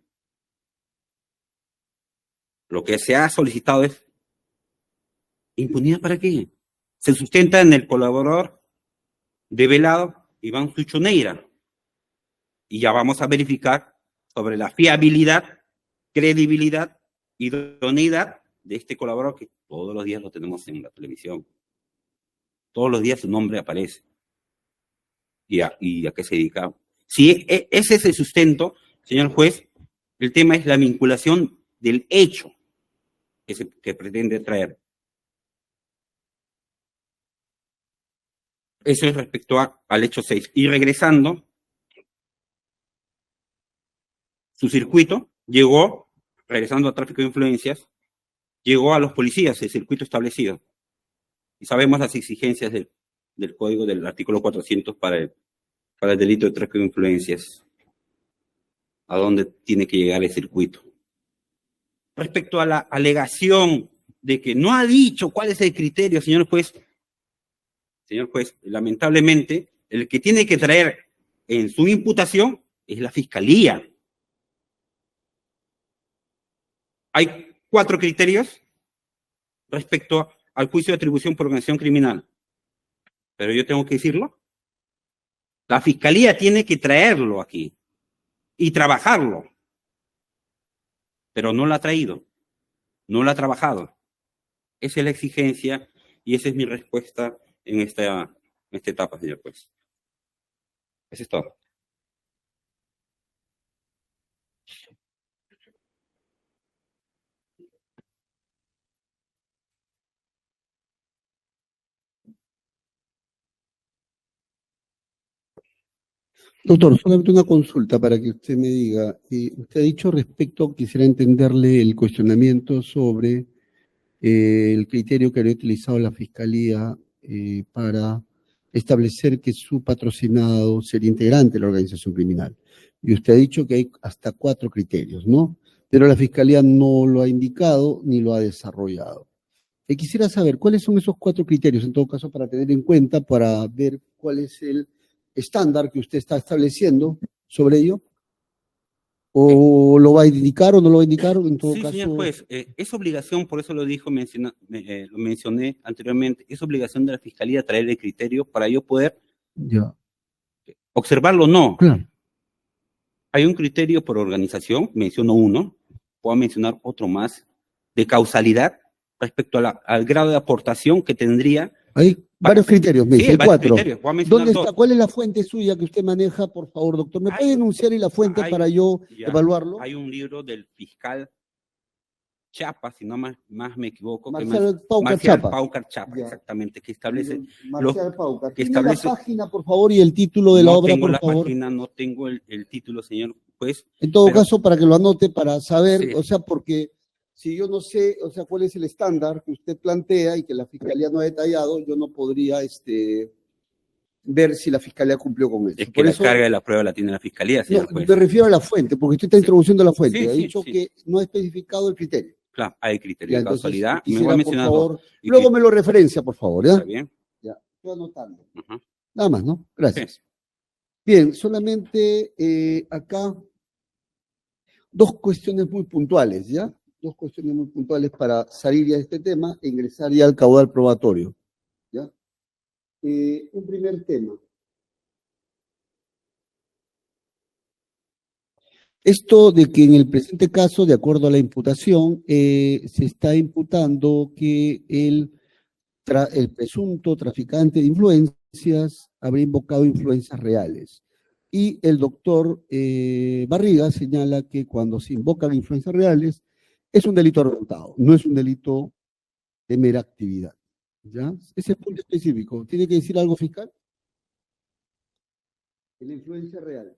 Lo que se ha solicitado es impunidad. ¿Para qué? Se sustenta en el colaborador develado Iván Siucho Neira. Y ya vamos a verificar sobre la fiabilidad, credibilidad, idoneidad de este colaborador que todos los días lo tenemos en la televisión. Todos los días su nombre aparece. ¿Y a qué se dedica? Si ese es el sustento, señor juez, el tema es la vinculación del hecho que pretende traer. Eso es respecto al hecho 6. Y regresando, su circuito llegó, regresando a tráfico de influencias, llegó a los policías, el circuito establecido. Y sabemos las exigencias del código del artículo 400 para el delito de tráfico de influencias. ¿A dónde tiene que llegar el circuito? Respecto a la alegación de que no ha dicho cuál es el criterio, señor juez, lamentablemente, el que tiene que traer en su imputación es la fiscalía. Hay 4 criterios respecto al juicio de atribución por organización criminal. Pero yo tengo que decirlo. La fiscalía tiene que traerlo aquí y trabajarlo. Pero no lo ha traído, no lo ha trabajado. Esa es la exigencia y esa es mi respuesta en esta etapa, señor juez. Eso es todo. Doctor, solamente una consulta para que usted me diga. Usted ha dicho respecto, quisiera entenderle el cuestionamiento sobre el criterio que había utilizado la Fiscalía para establecer que su patrocinado sería integrante de la organización criminal. Y usted ha dicho que hay hasta 4 criterios, ¿no? Pero la Fiscalía no lo ha indicado ni lo ha desarrollado. Quisiera saber cuáles son esos 4 criterios, en todo caso, para tener en cuenta, para ver cuál es el estándar que usted está estableciendo sobre ello. ¿O lo va a indicar o no lo va a indicar? En todo caso. Señor juez, es obligación, por eso lo lo mencioné anteriormente, es obligación de la Fiscalía traer el criterio para yo poder observarlo o no. Claro. Hay un criterio por organización, menciono uno, puedo mencionar otro más, de causalidad respecto al grado de aportación que tendría. Hay varios criterios, me dice, hay 4. ¿Dónde está? ¿Cuál es la fuente suya que usted maneja, por favor, doctor? ¿Me puede enunciar y la fuente para yo evaluarlo? Hay un libro del fiscal Chapa, si no más me equivoco. Marcial Paucar Chapa, exactamente, que establece. Marcial Paucar. Que establece la página, por favor, y el título de la obra, por favor. No tengo el título, señor juez. En todo caso, para que lo anote, para saber, o sea, porque si yo no sé, o sea, cuál es el estándar que usted plantea y que la Fiscalía no ha detallado, yo no podría ver si la Fiscalía cumplió con eso. Es que la carga de la prueba la tiene la Fiscalía, señor juez. Me refiero a la fuente, porque usted está introduciendo la fuente. Ha dicho que no ha especificado el criterio. Claro, hay criterio de causalidad. Me voy a mencionar por favor, luego me lo referencia, por favor, ¿ya? Está bien. Ya, estoy anotando. Nada más, ¿no? Gracias. Bien, solamente acá 2 cuestiones muy puntuales, ¿ya? 2 cuestiones muy puntuales para salir ya de este tema e ingresar ya al caudal probatorio, ¿ya? Un primer tema. Esto de que en el presente caso, de acuerdo a la imputación, se está imputando que el presunto traficante de influencias habría invocado influencias reales. Y el doctor Barriga señala que cuando se invocan influencias reales es un delito arrebatado, no es un delito de mera actividad. ¿Ya? Ese punto específico. ¿Tiene que decir algo, fiscal? La influencia real.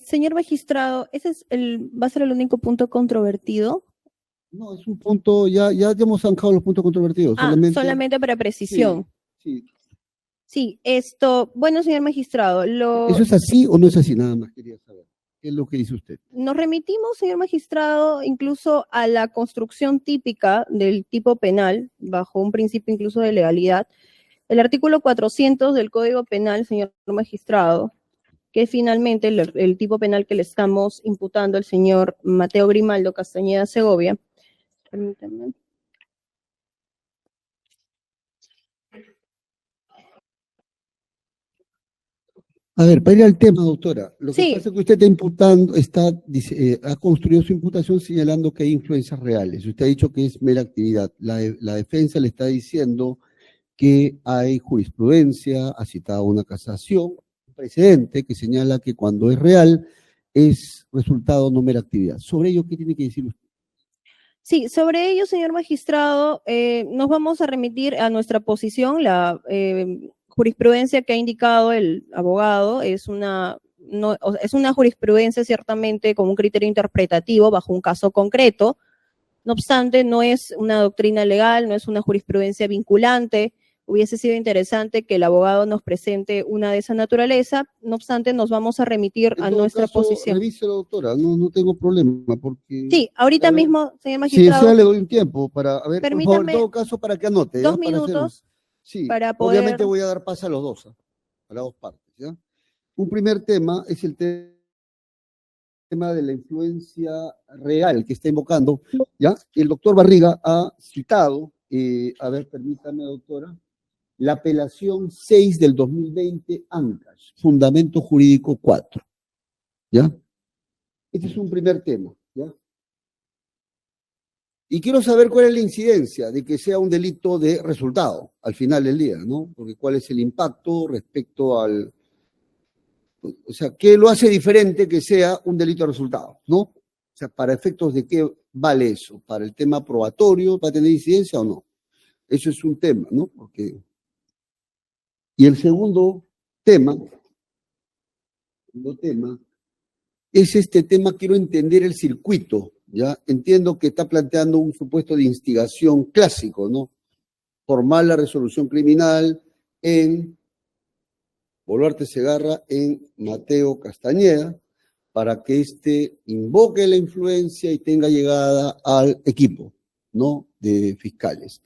Señor magistrado, ¿ese va a ser el único punto controvertido? No, es un punto, ya hemos zanjado los puntos controvertidos. Solamente para precisión. Sí, bueno, señor magistrado, ¿Eso es así o no es así? Nada más quería saber. ¿Qué es lo que dice usted? Nos remitimos, señor magistrado, incluso a la construcción típica del tipo penal, bajo un principio incluso de legalidad. El artículo 400 del Código Penal, señor magistrado, que es finalmente el tipo penal que le estamos imputando al señor Mateo Grimaldo Castañeda Segovia. Permítanme. A ver, para ir al tema, doctora, lo que Sí. pasa es que usted está imputando, ha construido su imputación señalando que hay influencias reales. Usted ha dicho que es mera actividad. La defensa le está diciendo que hay jurisprudencia, ha citado una casación, un precedente que señala que cuando es real es resultado no mera actividad. Sobre ello, ¿qué tiene que decir usted? Sí, sobre ello, señor magistrado, nos vamos a remitir a nuestra posición. La jurisprudencia que ha indicado el abogado es una jurisprudencia ciertamente con un criterio interpretativo bajo un caso concreto. No obstante, no es una doctrina legal, no es una jurisprudencia vinculante. Hubiese sido interesante que el abogado nos presente una de esa naturaleza. No obstante, nos vamos a remitir a nuestra posición. Revíselo, doctora, no tengo problema, porque... Sí, ahorita A ver, mismo, señor si desea magistrado, le doy un tiempo para, a ver, por favor, en permítame todo caso, para que anote. 2 ¿ya? Para hacer minutos sí, para poder... obviamente voy a dar paso a los dos, a las dos partes, ¿ya? Un primer tema es el tema de la influencia real que está invocando, ¿ya? El doctor Barriga ha citado, a ver, permítame, doctora, la apelación 6 del 2020, ANCAS, Fundamento Jurídico 4, ¿ya? Este es un primer tema, ¿ya? Y quiero saber cuál es la incidencia de que sea un delito de resultado al final del día, ¿no? Porque cuál es el impacto respecto al... O sea, ¿qué lo hace diferente que sea un delito de resultado, ¿no? O sea, ¿para efectos de qué vale eso? ¿Para el tema probatorio? ¿Va a tener incidencia o no? Eso es un tema, ¿no? Porque... Y el segundo tema es este tema, quiero entender el circuito, ¿ya? Entiendo que está planteando un supuesto de instigación clásico, ¿no? Formar la resolución criminal en Boluarte Segarra, en Mateo Castañeda, para que éste invoque la influencia y tenga llegada al equipo, ¿no? De fiscales.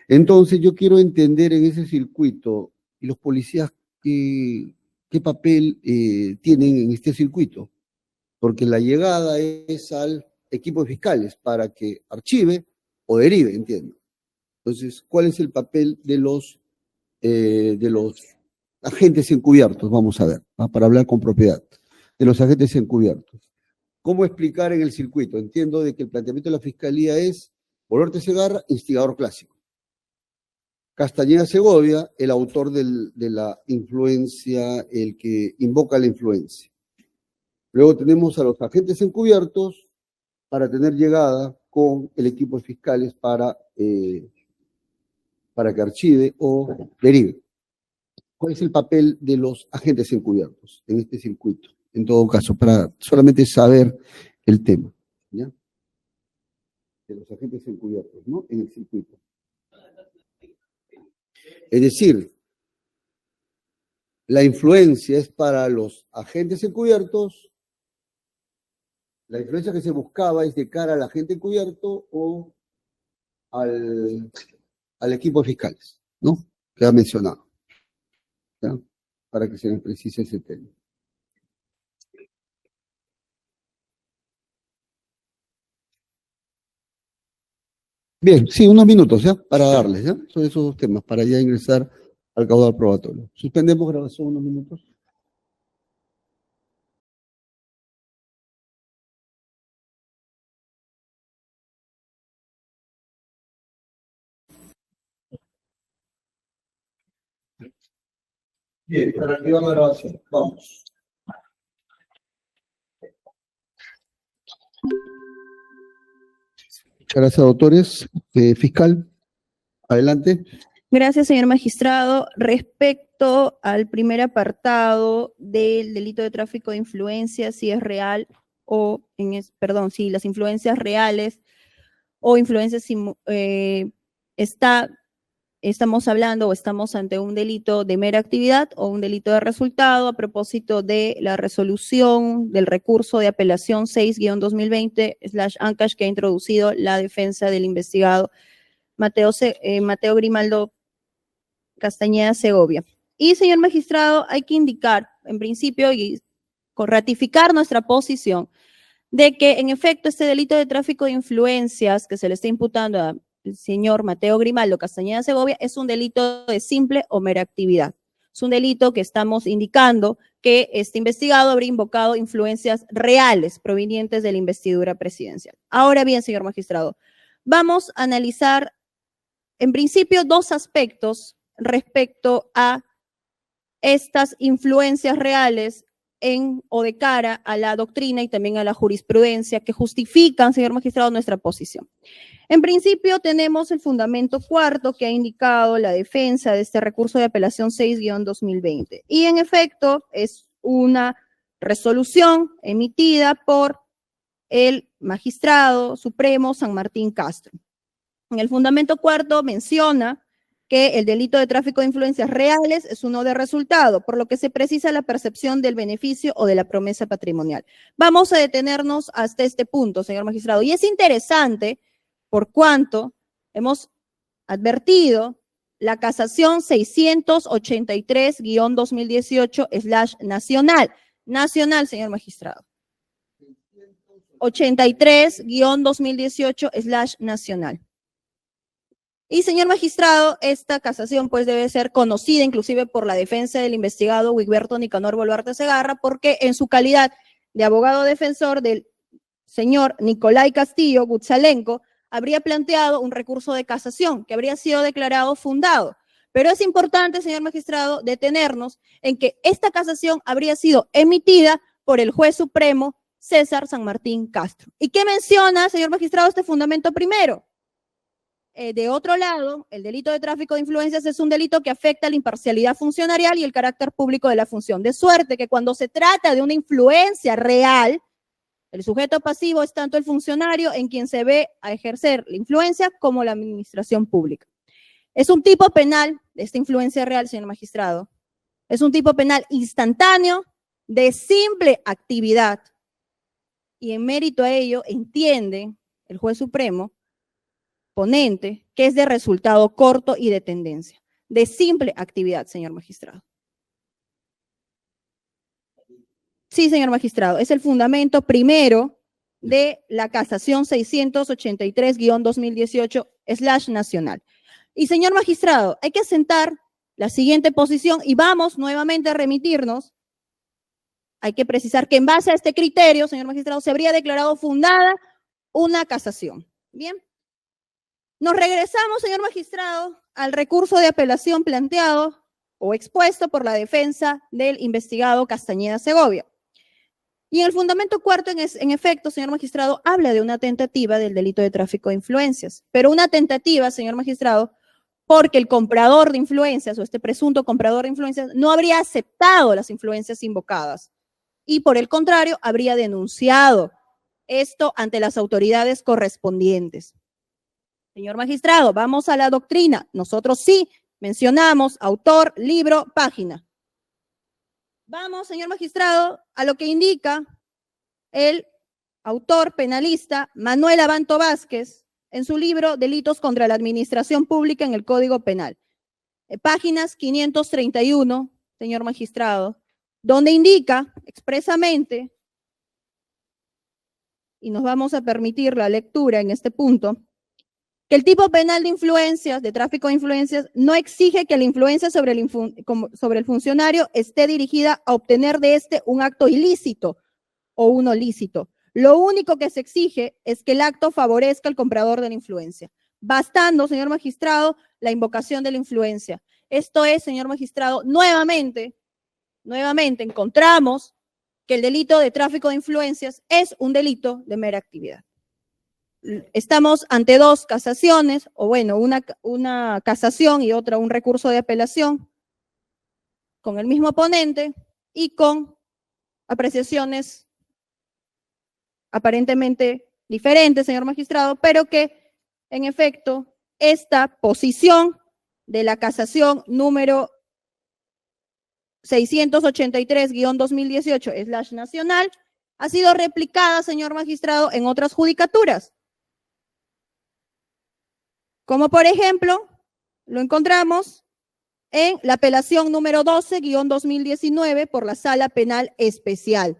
Entonces, yo quiero entender en ese circuito, y los policías, qué papel tienen en este circuito, porque la llegada es al equipo de fiscales para que archive o derive, entiendo. Entonces, ¿cuál es el papel de los agentes encubiertos? Vamos a ver, ¿no? Para hablar con propiedad, de los agentes encubiertos. ¿Cómo explicar en el circuito? Entiendo de que el planteamiento de la Fiscalía es Boluarte Segarra, instigador clásico. Castañeda Segovia, el autor de la influencia, el que invoca la influencia. Luego tenemos a los agentes encubiertos para tener llegada con el equipo de fiscales para que archive o derive. ¿Cuál es el papel de los agentes encubiertos en este circuito? En todo caso, para solamente saber el tema, ¿ya? De los agentes encubiertos, ¿no? En el circuito. Es decir, la influencia es para los agentes encubiertos. La influencia que se buscaba es de cara al agente encubierto o al equipo de fiscales, ¿no? Que ha mencionado, ¿ya? Para que se les precise ese tema. Bien, sí, unos minutos, ¿ya? Para darles, ¿ya? Son esos dos temas, para ya ingresar al caudal probatorio. Suspendemos grabación unos minutos. Bien, para activar la grabación. Vamos. Gracias, doctores. Fiscal, adelante. Gracias, señor magistrado. Respecto al primer apartado del delito de tráfico de influencias, si es real o, si las influencias reales o influencias estamos hablando o estamos ante un delito de mera actividad o un delito de resultado a propósito de la resolución del recurso de apelación 6-2020/ANCASH que ha introducido la defensa del investigado Mateo Grimaldo Castañeda Segovia. Y, señor magistrado, hay que indicar, en principio, y ratificar nuestra posición de que, en efecto, este delito de tráfico de influencias que se le está imputando al señor Mateo Grimaldo Castañeda Segovia es un delito de simple o mera actividad. Es un delito que estamos indicando que este investigado habría invocado influencias reales provenientes de la investidura presidencial. Ahora bien, señor magistrado, vamos a analizar en principio dos aspectos respecto a estas influencias reales en o de cara a la doctrina y también a la jurisprudencia que justifican, señor magistrado, nuestra posición. En principio tenemos el fundamento cuarto que ha indicado la defensa de este recurso de apelación 6-2020 y en efecto es una resolución emitida por el magistrado supremo San Martín Castro. En el fundamento cuarto menciona que el delito de tráfico de influencias reales es uno de resultado, por lo que se precisa la percepción del beneficio o de la promesa patrimonial. Vamos a detenernos hasta este punto, señor magistrado, y es interesante por cuanto hemos advertido la casación 683-2018/nacional. Nacional, señor magistrado. 83-2018/nacional. Y, señor magistrado, esta casación pues debe ser conocida inclusive por la defensa del investigado Wigberto Nicanor Boluarte Segarra, porque en su calidad de abogado defensor del señor Nicolai Castillo Gutzalenco, habría planteado un recurso de casación que habría sido declarado fundado. Pero es importante, señor magistrado, detenernos en que esta casación habría sido emitida por el juez supremo César San Martín Castro. ¿Y qué menciona, señor magistrado, este fundamento primero? De otro lado, el delito de tráfico de influencias es un delito que afecta la imparcialidad funcionarial y el carácter público de la función. De suerte que cuando se trata de una influencia real, el sujeto pasivo es tanto el funcionario en quien se ve a ejercer la influencia como la administración pública. Es un tipo penal de esta influencia real, señor magistrado. Es un tipo penal instantáneo de simple actividad. Y en mérito a ello entiende el juez supremo ponente que es de resultado corto y de tendencia. De simple actividad, señor magistrado. Sí, señor magistrado, es el fundamento primero de la casación 683-2018/nacional. Y, señor magistrado, hay que asentar la siguiente posición y vamos nuevamente a remitirnos. Hay que precisar que en base a este criterio, señor magistrado, se habría declarado fundada una casación. Bien. Nos regresamos, señor magistrado, al recurso de apelación planteado o expuesto por la defensa del investigado Castañeda Segovia. Y en el fundamento cuarto, en efecto, señor magistrado, habla de una tentativa del delito de tráfico de influencias, pero una tentativa, señor magistrado, porque el comprador de influencias o este presunto comprador de influencias no habría aceptado las influencias invocadas y por el contrario habría denunciado esto ante las autoridades correspondientes. Señor magistrado, vamos a la doctrina. Nosotros sí mencionamos autor, libro, página. Vamos, señor magistrado, a lo que indica el autor penalista Manuel Abanto Vázquez en su libro Delitos contra la Administración Pública en el Código Penal. Páginas 531, señor magistrado, donde indica expresamente, y nos vamos a permitir la lectura en este punto, que el tipo penal de influencias, de tráfico de influencias, no exige que la influencia sobre el funcionario esté dirigida a obtener de éste un acto ilícito o uno lícito. Lo único que se exige es que el acto favorezca al comprador de la influencia, bastando, señor magistrado, la invocación de la influencia. Esto es, señor magistrado, nuevamente encontramos que el delito de tráfico de influencias es un delito de mera actividad. Estamos ante dos casaciones, o bueno, una casación y otra un recurso de apelación con el mismo ponente y con apreciaciones aparentemente diferentes, señor magistrado, pero que en efecto esta posición de la casación número 683-2018/nacional ha sido replicada, señor magistrado, en otras judicaturas. Como por ejemplo, lo encontramos en la apelación número 12-2019 por la Sala Penal Especial,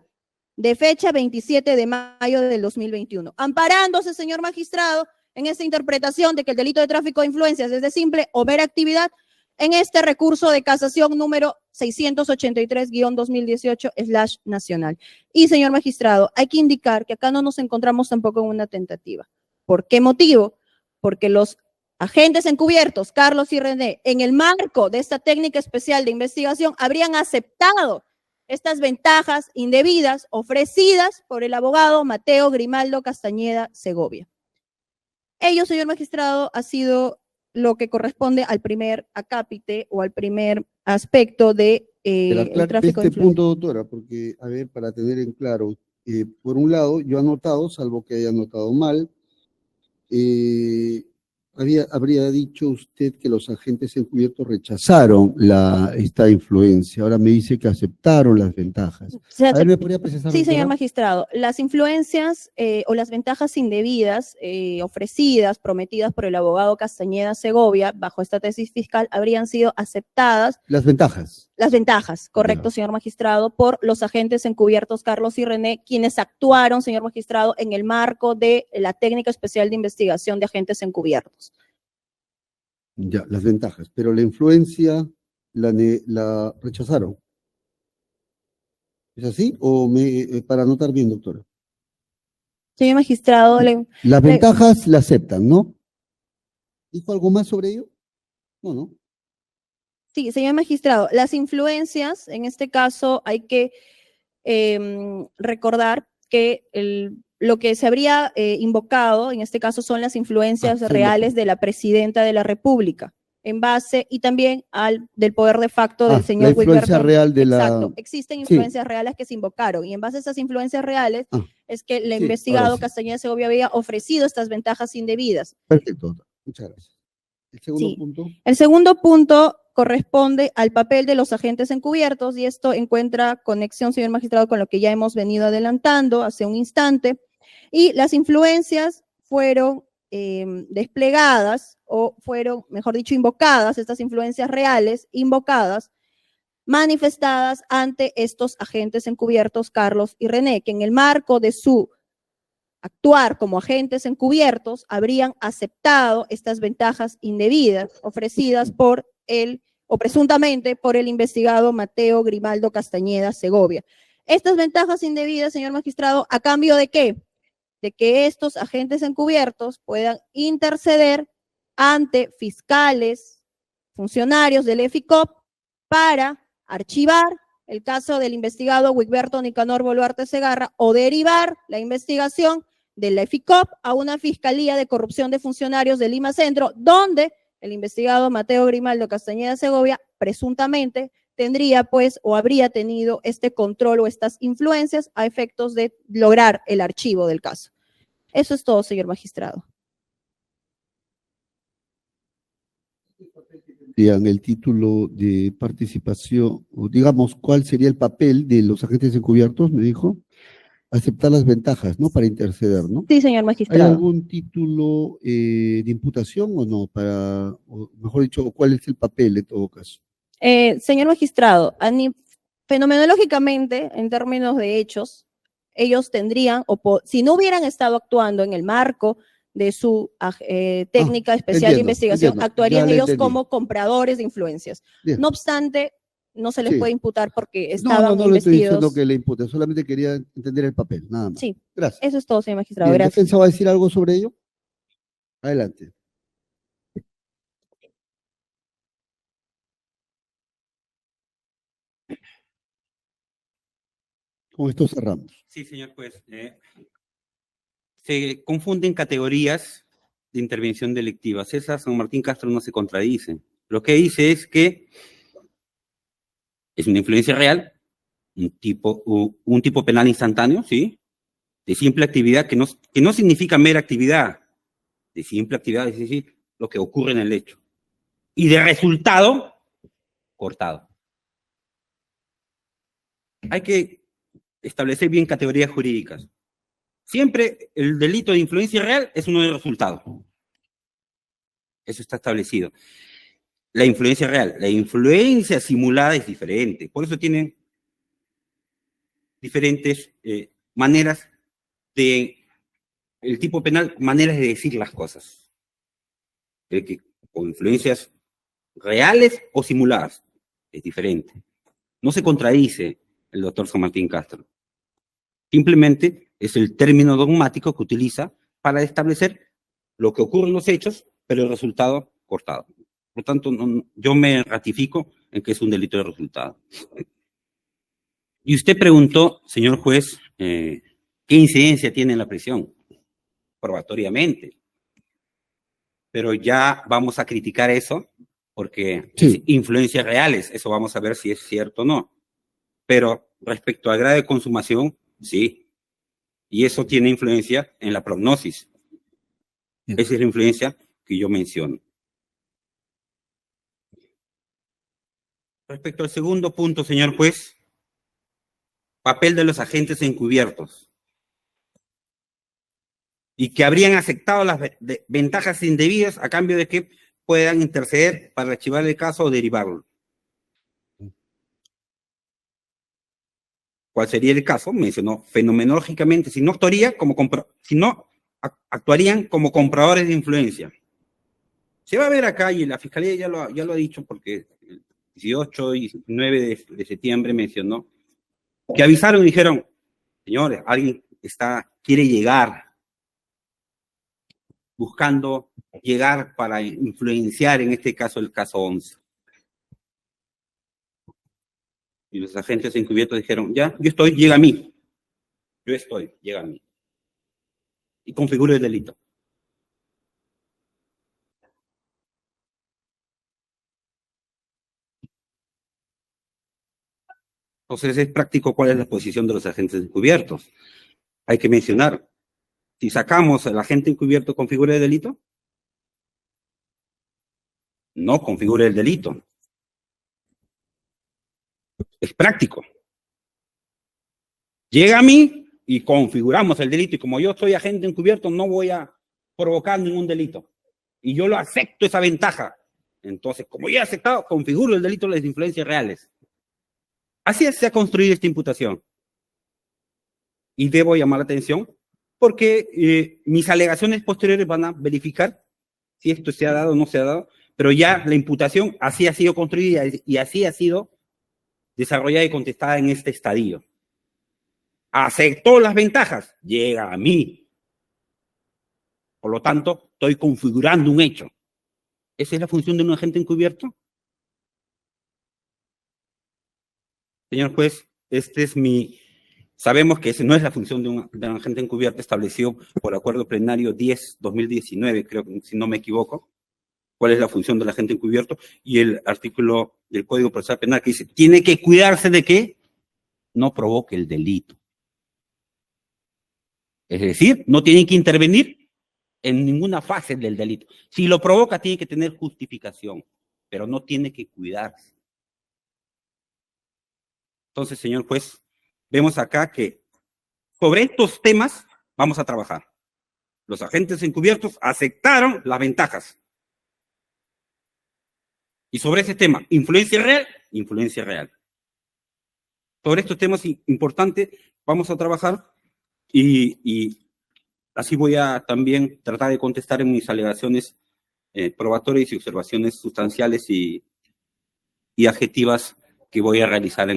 de fecha 27 de mayo del 2021. Amparándose, señor magistrado, en esta interpretación de que el delito de tráfico de influencias es de simple o mera actividad, en este recurso de casación número 683-2018/nacional. Y, señor magistrado, hay que indicar que acá no nos encontramos tampoco en una tentativa. ¿Por qué motivo? Porque los agentes encubiertos, Carlos y René, en el marco de esta técnica especial de investigación, habrían aceptado estas ventajas indebidas ofrecidas por el abogado Mateo Grimaldo Castañeda Segovia. Ello, señor magistrado, ha sido lo que corresponde al primer acápite o al primer aspecto de el tráfico de este influencias. punto, doctora, porque, a ver, para tener en claro, por un lado, yo he anotado, salvo que haya anotado mal, habría dicho usted que los agentes encubiertos rechazaron esta influencia. Ahora me dice que aceptaron las ventajas. A ver, ¿me podría precisar? Sí, señor doctora? magistrado. Las influencias o las ventajas indebidas ofrecidas, prometidas por el abogado Castañeda Segovia bajo esta tesis fiscal habrían sido aceptadas. Las ventajas. Las ventajas, correcto, Ya. señor magistrado, por los agentes encubiertos Carlos y René, quienes actuaron, señor magistrado, en el marco de la técnica especial de investigación de agentes encubiertos. Ya, las ventajas. Pero la influencia la rechazaron. ¿Es así? ¿O para anotar bien, doctora? Señor magistrado, Las ventajas la aceptan, ¿no? ¿Dijo algo más sobre ello? No. sí, señor magistrado, las influencias, en este caso hay que recordar que lo que se habría invocado, en este caso, son las influencias reales de la presidenta de la República, en base, y también del poder de facto del señor la influencia Wigberto. real de Exacto, la... existen Sí. influencias reales que se invocaron, y en base a esas influencias reales es que el sí, investigado ahora sí. Castañeda Segovia había ofrecido estas ventajas indebidas. Perfecto, doctora. Muchas gracias. El segundo Sí. punto. El segundo punto corresponde al papel de los agentes encubiertos, y esto encuentra conexión, señor magistrado, con lo que ya hemos venido adelantando hace un instante. Y las influencias fueron desplegadas, o fueron, mejor dicho, invocadas, estas influencias reales, invocadas, manifestadas ante estos agentes encubiertos, Carlos y René, que en el marco de su actuar como agentes encubiertos habrían aceptado estas ventajas indebidas ofrecidas por o presuntamente por el investigado Mateo Grimaldo Castañeda Segovia. Estas ventajas indebidas, señor magistrado, ¿a cambio de qué? De que estos agentes encubiertos puedan interceder ante fiscales, funcionarios del EFICOP para archivar el caso del investigado Wigberto Nicanor Boluarte Segarra o derivar la investigación de la EFICOP a una Fiscalía de Corrupción de Funcionarios de Lima Centro, donde el investigado Mateo Grimaldo Castañeda Segovia presuntamente tendría, pues, o habría tenido este control o estas influencias a efectos de lograr el archivo del caso. Eso es todo, señor magistrado. En el título de participación, o digamos, ¿cuál sería el papel de los agentes encubiertos? Me dijo. Aceptar las ventajas, ¿no? Para interceder, ¿no? Sí, señor ¿Hay magistrado. algún título de imputación o no? O mejor dicho, ¿cuál es el papel en todo caso? Señor magistrado, fenomenológicamente, en términos de hechos, ellos tendrían, si no hubieran estado actuando en el marco de su técnica especial de investigación, actuarían ellos como compradores de influencias. Bien. No obstante, no se les Sí. puede imputar porque estaban No le estoy diciendo investidos. que le impute, solamente quería entender el papel, nada más. Sí, Gracias. eso es todo, señor magistrado. Bien, Gracias. ¿defensa va a decir algo sobre ello? Adelante. Con esto cerramos. Sí, señor juez. Se confunden categorías de intervención delictiva. César San Martín Castro no se contradice. Lo que dice es que es una influencia real, un tipo penal instantáneo, ¿sí? De simple actividad, que no significa mera actividad, de simple actividad, es decir, lo que ocurre en el hecho. Y de resultado, cortado. Hay que establecer bien categorías jurídicas. Siempre el delito de influencia real es uno de resultados. Eso está establecido. La influencia real, la influencia simulada es diferente. Por eso tienen diferentes maneras el tipo penal, maneras de decir las cosas. El que con influencias reales o simuladas. Es diferente. No se contradice el doctor San Martín Castro. Simplemente es el término dogmático que utiliza para establecer lo que ocurre en los hechos, pero el resultado cortado. Por lo tanto, yo me ratifico en que es un delito de resultado. Y usted preguntó, señor juez, ¿qué incidencia tiene en la prisión? Probatoriamente. Pero ya vamos a criticar eso, porque Sí. es influencias reales, eso vamos a ver si es cierto o no. Pero respecto al grado de consumación, sí. Y eso tiene influencia en la prognosis. Bien. Esa es la influencia que yo menciono. Respecto al segundo punto, señor juez, papel de los agentes encubiertos. Y que habrían aceptado las ventajas indebidas a cambio de que puedan interceder para archivar el caso o derivarlo. ¿Cuál sería el caso? Mencionó fenomenológicamente, si no actuarían como compradores de influencia. Se va a ver acá, y la Fiscalía ya lo ha dicho, porque el 18 y 19 de septiembre mencionó, que avisaron y dijeron, señores, alguien quiere llegar, buscando llegar para influenciar, en este caso, el caso 11. Y los agentes encubiertos dijeron, ya, yo estoy, llega a mí. Yo estoy, llega a mí. Y configura el delito. Entonces es práctico cuál es la posición de los agentes encubiertos. Hay que mencionar, si sacamos al agente encubierto, ¿configura el delito? No configura el delito. Es práctico. Llega a mí y configuramos el delito, y como yo soy agente encubierto, no voy a provocar ningún delito. Y yo lo acepto, esa ventaja. Entonces, como ya he aceptado, configuro el delito de las influencias reales. Así se ha construido esta imputación. Y debo llamar la atención porque mis alegaciones posteriores van a verificar si esto se ha dado o no se ha dado, pero ya la imputación así ha sido construida y así ha sido desarrollada y contestada en este estadio. Aceptó las ventajas, llega a mí. Por lo tanto, estoy configurando un hecho. ¿Esa es la función de un agente encubierto? Señor juez, sabemos que esa no es la función de un agente encubierto establecido por acuerdo plenario 10/2019, creo que si no me equivoco. ¿Cuál es la función del agente encubierto? Y el artículo del Código Procesal Penal que dice, tiene que cuidarse de que no provoque el delito. Es decir, no tiene que intervenir en ninguna fase del delito. Si lo provoca, tiene que tener justificación, pero no tiene que cuidarse. Entonces, señor juez, vemos acá que sobre estos temas vamos a trabajar. Los agentes encubiertos aceptaron las ventajas. Y sobre ese tema, influencia real, influencia real. Sobre estos temas importantes vamos a trabajar y así voy a también tratar de contestar en mis alegaciones probatorias y observaciones sustanciales y adjetivas que voy a realizar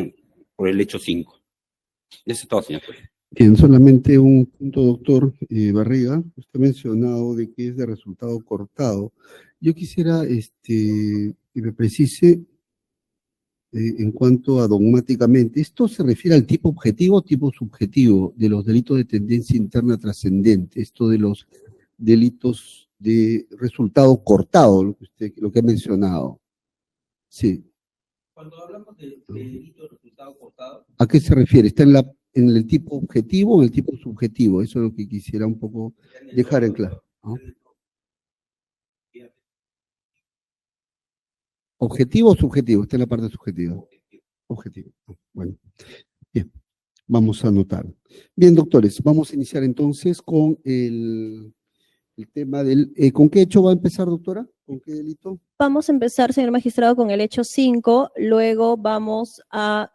por el hecho 5. Eso es todo, señor juez. Bien, solamente un punto, doctor Barriga. Usted ha mencionado de que es de resultado cortado. Yo quisiera que me precise en cuanto a dogmáticamente, ¿esto se refiere al tipo objetivo o tipo subjetivo de los delitos de tendencia interna trascendente? Esto de los delitos de resultado cortado, lo que ha mencionado. Sí. Cuando hablamos de delito de resultado cortado, ¿A qué se refiere? ¿Está en el tipo objetivo o en el tipo subjetivo? Eso es lo que quisiera un poco dejar en claro, ¿no? ¿Objetivo o subjetivo? Está en la parte subjetiva. Objetivo. Bueno, bien, vamos a anotar. Bien, doctores, vamos a iniciar entonces con el tema del... ¿con qué hecho va a empezar, doctora? ¿Con qué delito? Vamos a empezar, señor magistrado, con el hecho 5, luego vamos a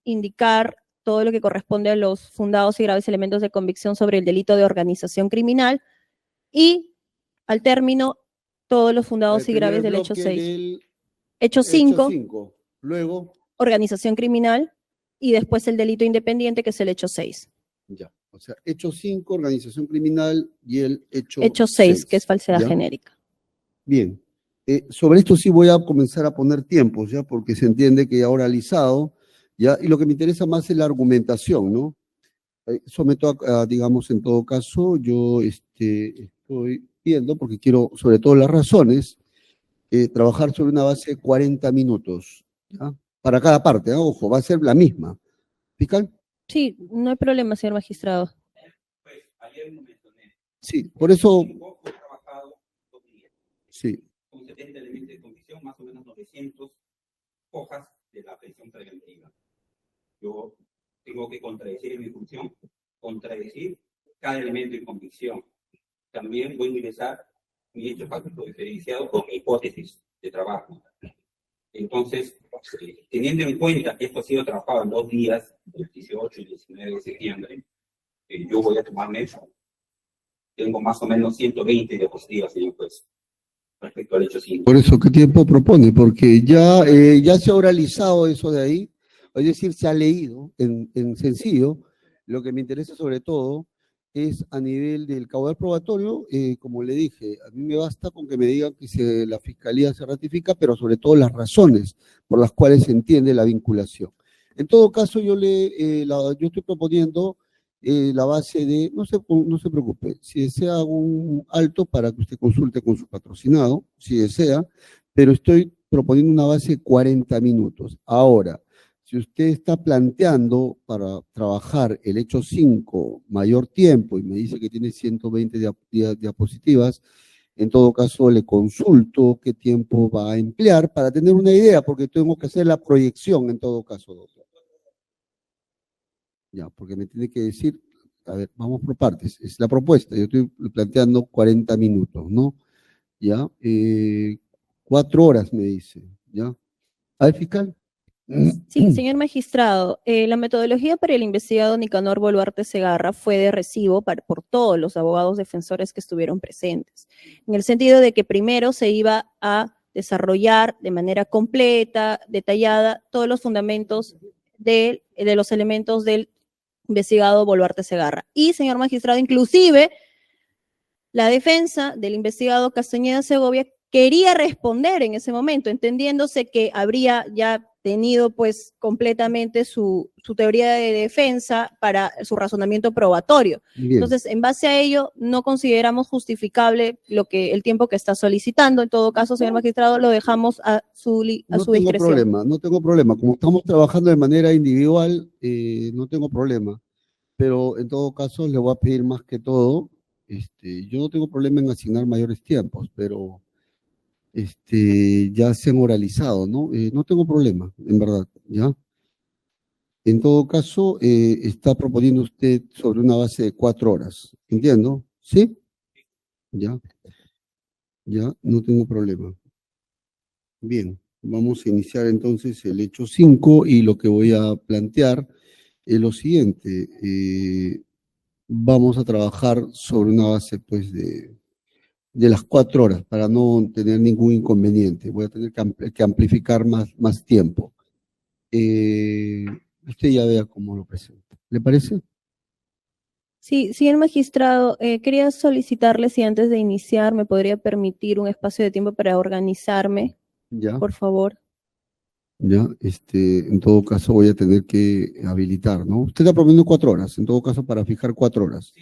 indicar todo lo que corresponde a los fundados y graves elementos de convicción sobre el delito de organización criminal y, al término, todos los fundados y El graves primer del hecho bloque 6. del Hecho 5, 5. Luego, organización criminal, y después el delito independiente, que es el hecho 6. ya. O sea, hecho 5, organización criminal, y el hecho Hecho 6, que es falsedad ¿ya? genérica. Bien. Sobre esto sí voy a comenzar a poner tiempos, ¿ya? Porque se entiende que ya oralizado, ¿ya? Y lo que me interesa más es la argumentación, ¿no? Someto digamos, en todo caso, yo estoy viendo, porque quiero, sobre todo las razones, trabajar sobre una base de 40 minutos, ¿ya? Para cada parte, ¿no? Ojo, va a ser la misma. ¿Fiscal? Sí, no hay problema, señor magistrado. Pues ayer lo mencioné. Sí, por eso, Fue trabajado 2 días. sí. Con 70 elementos de convicción, más o menos 900 hojas de la prisión preventiva. Yo tengo que contradecir en mi función, contradecir cada elemento de convicción. También voy a ingresar mi hecho fáctico diferenciado con mi hipótesis de trabajo. Entonces, teniendo en cuenta que esto ha sido trabajado en 2 días, el 18 y 19 de septiembre, yo voy a tomarme eso. Tengo más o menos 120 diapositivas, señor juez, respecto al hecho 5. Por eso, ¿qué tiempo propone? Porque ya, ya se ha oralizado eso de ahí, es decir, se ha leído en sencillo. Lo que me interesa sobre todo es a nivel del caudal probatorio, como le dije, a mí me basta con que me digan que la fiscalía se ratifica, pero sobre todo las razones por las cuales se entiende la vinculación. En todo caso, yo estoy proponiendo la base de, no se preocupe, si desea hago un alto para que usted consulte con su patrocinado, si desea, pero estoy proponiendo una base de 40 minutos. Ahora, si usted está planteando para trabajar el hecho 5 mayor tiempo y me dice que tiene 120 diapositivas, en todo caso le consulto qué tiempo va a emplear para tener una idea, porque tengo que hacer la proyección en todo caso, doctor. Ya, porque me tiene que decir, a ver, vamos por partes, es la propuesta, yo estoy planteando 40 minutos, ¿no? Ya, 4 horas me dice, ¿ya? A ver, fiscal. Sí, señor magistrado, la metodología para el investigado Nicanor Boluarte Segarra fue de recibo por todos los abogados defensores que estuvieron presentes, en el sentido de que primero se iba a desarrollar de manera completa, detallada, todos los fundamentos de los elementos del investigado Boluarte Segarra. Y, señor magistrado, inclusive la defensa del investigado Castañeda Segovia quería responder en ese momento, entendiéndose que habría ya tenido pues completamente su teoría de defensa para su razonamiento probatorio. Bien. Entonces, en base a ello, no consideramos justificable el tiempo que está solicitando. En todo caso, señor magistrado, lo dejamos a su discreción. No tengo problema. Como estamos trabajando de manera individual, no tengo problema. Pero en todo caso, le voy a pedir más que todo, yo no tengo problema en asignar mayores tiempos, pero ya se han oralizado, ¿no? No tengo problema, en verdad, ¿ya? En todo caso, está proponiendo usted sobre una base de 4 horas, ¿entiendo? ¿Sí? Ya, no tengo problema. Bien, vamos a iniciar entonces el hecho 5 y lo que voy a plantear es lo siguiente. Vamos a trabajar sobre una base, pues, de las 4 horas para no tener ningún inconveniente. Voy a tener que amplificar más tiempo. Usted ya vea cómo lo presenta. ¿Le parece? Sí, señor magistrado, quería solicitarle si antes de iniciar me podría permitir un espacio de tiempo para organizarme, Ya, por favor. ya, en todo caso voy a tener que habilitar, ¿no? Usted está proponiendo 4 horas, en todo caso para fijar 4 horas.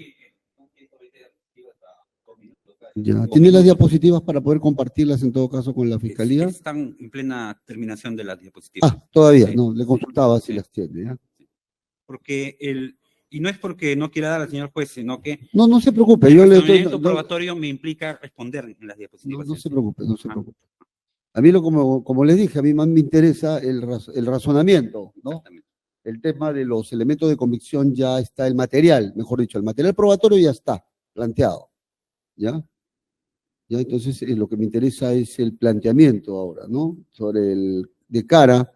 Ya, ¿tiene las diapositivas para poder compartirlas en todo caso con la fiscalía? Están en plena terminación de las diapositivas. Todavía, Sí. no, le consultaba si Sí. las tiene, ¿ya? Porque y no es porque no quiera dar al señor juez, sino que No se preocupe, el yo le estoy... razonamiento probatorio me implica responder en las diapositivas. No se preocupe, no se preocupe. A mí, como les dije, a mí más me interesa el razonamiento, ¿no? Exactamente. El tema de los elementos de convicción ya está, el material, mejor dicho, el material probatorio ya está planteado, ¿ya? Ya, entonces lo que me interesa es el planteamiento ahora, ¿no? De cara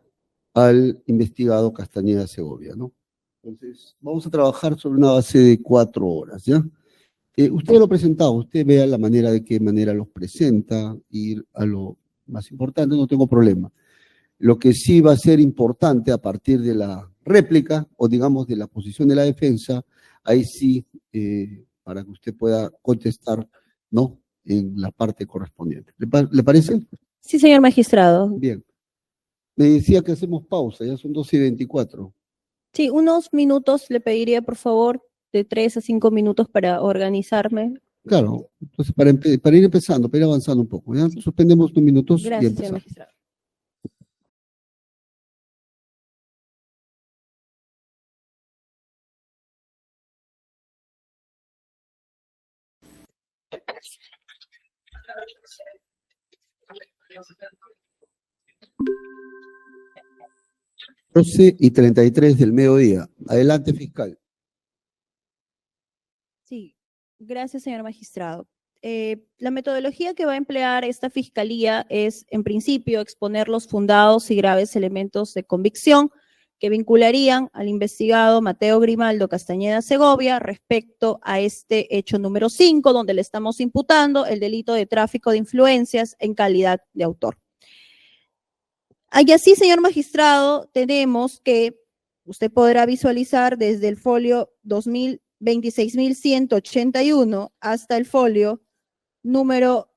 al investigado Castañeda Segovia, ¿no? Entonces, vamos a trabajar sobre una base de 4 horas, ¿ya? Usted lo ha presentado, usted vea la manera de qué manera los presenta, ir a lo más importante, no tengo problema. Lo que sí va a ser importante a partir de la réplica o digamos de la posición de la defensa, ahí sí, para que usted pueda contestar, ¿no? En la parte correspondiente. ¿Le parece? Sí, señor magistrado. Bien. Me decía que hacemos pausa, ya son 12:24. Sí, unos minutos le pediría, por favor, de 3 a 5 minutos para organizarme. Claro, entonces para ir empezando, para ir avanzando un poco, ¿ya? Suspendemos unos minutos y Gracias, señor empezamos. magistrado. Doce y 33 del mediodía. Adelante, fiscal. Sí, gracias, señor magistrado. La metodología que va a emplear esta fiscalía es, en principio, exponer los fundados y graves elementos de convicción que vincularían al investigado Mateo Grimaldo Castañeda Segovia respecto a este hecho número 5, donde le estamos imputando el delito de tráfico de influencias en calidad de autor. Y así, señor magistrado, tenemos que usted podrá visualizar desde el folio 26.181 hasta el folio número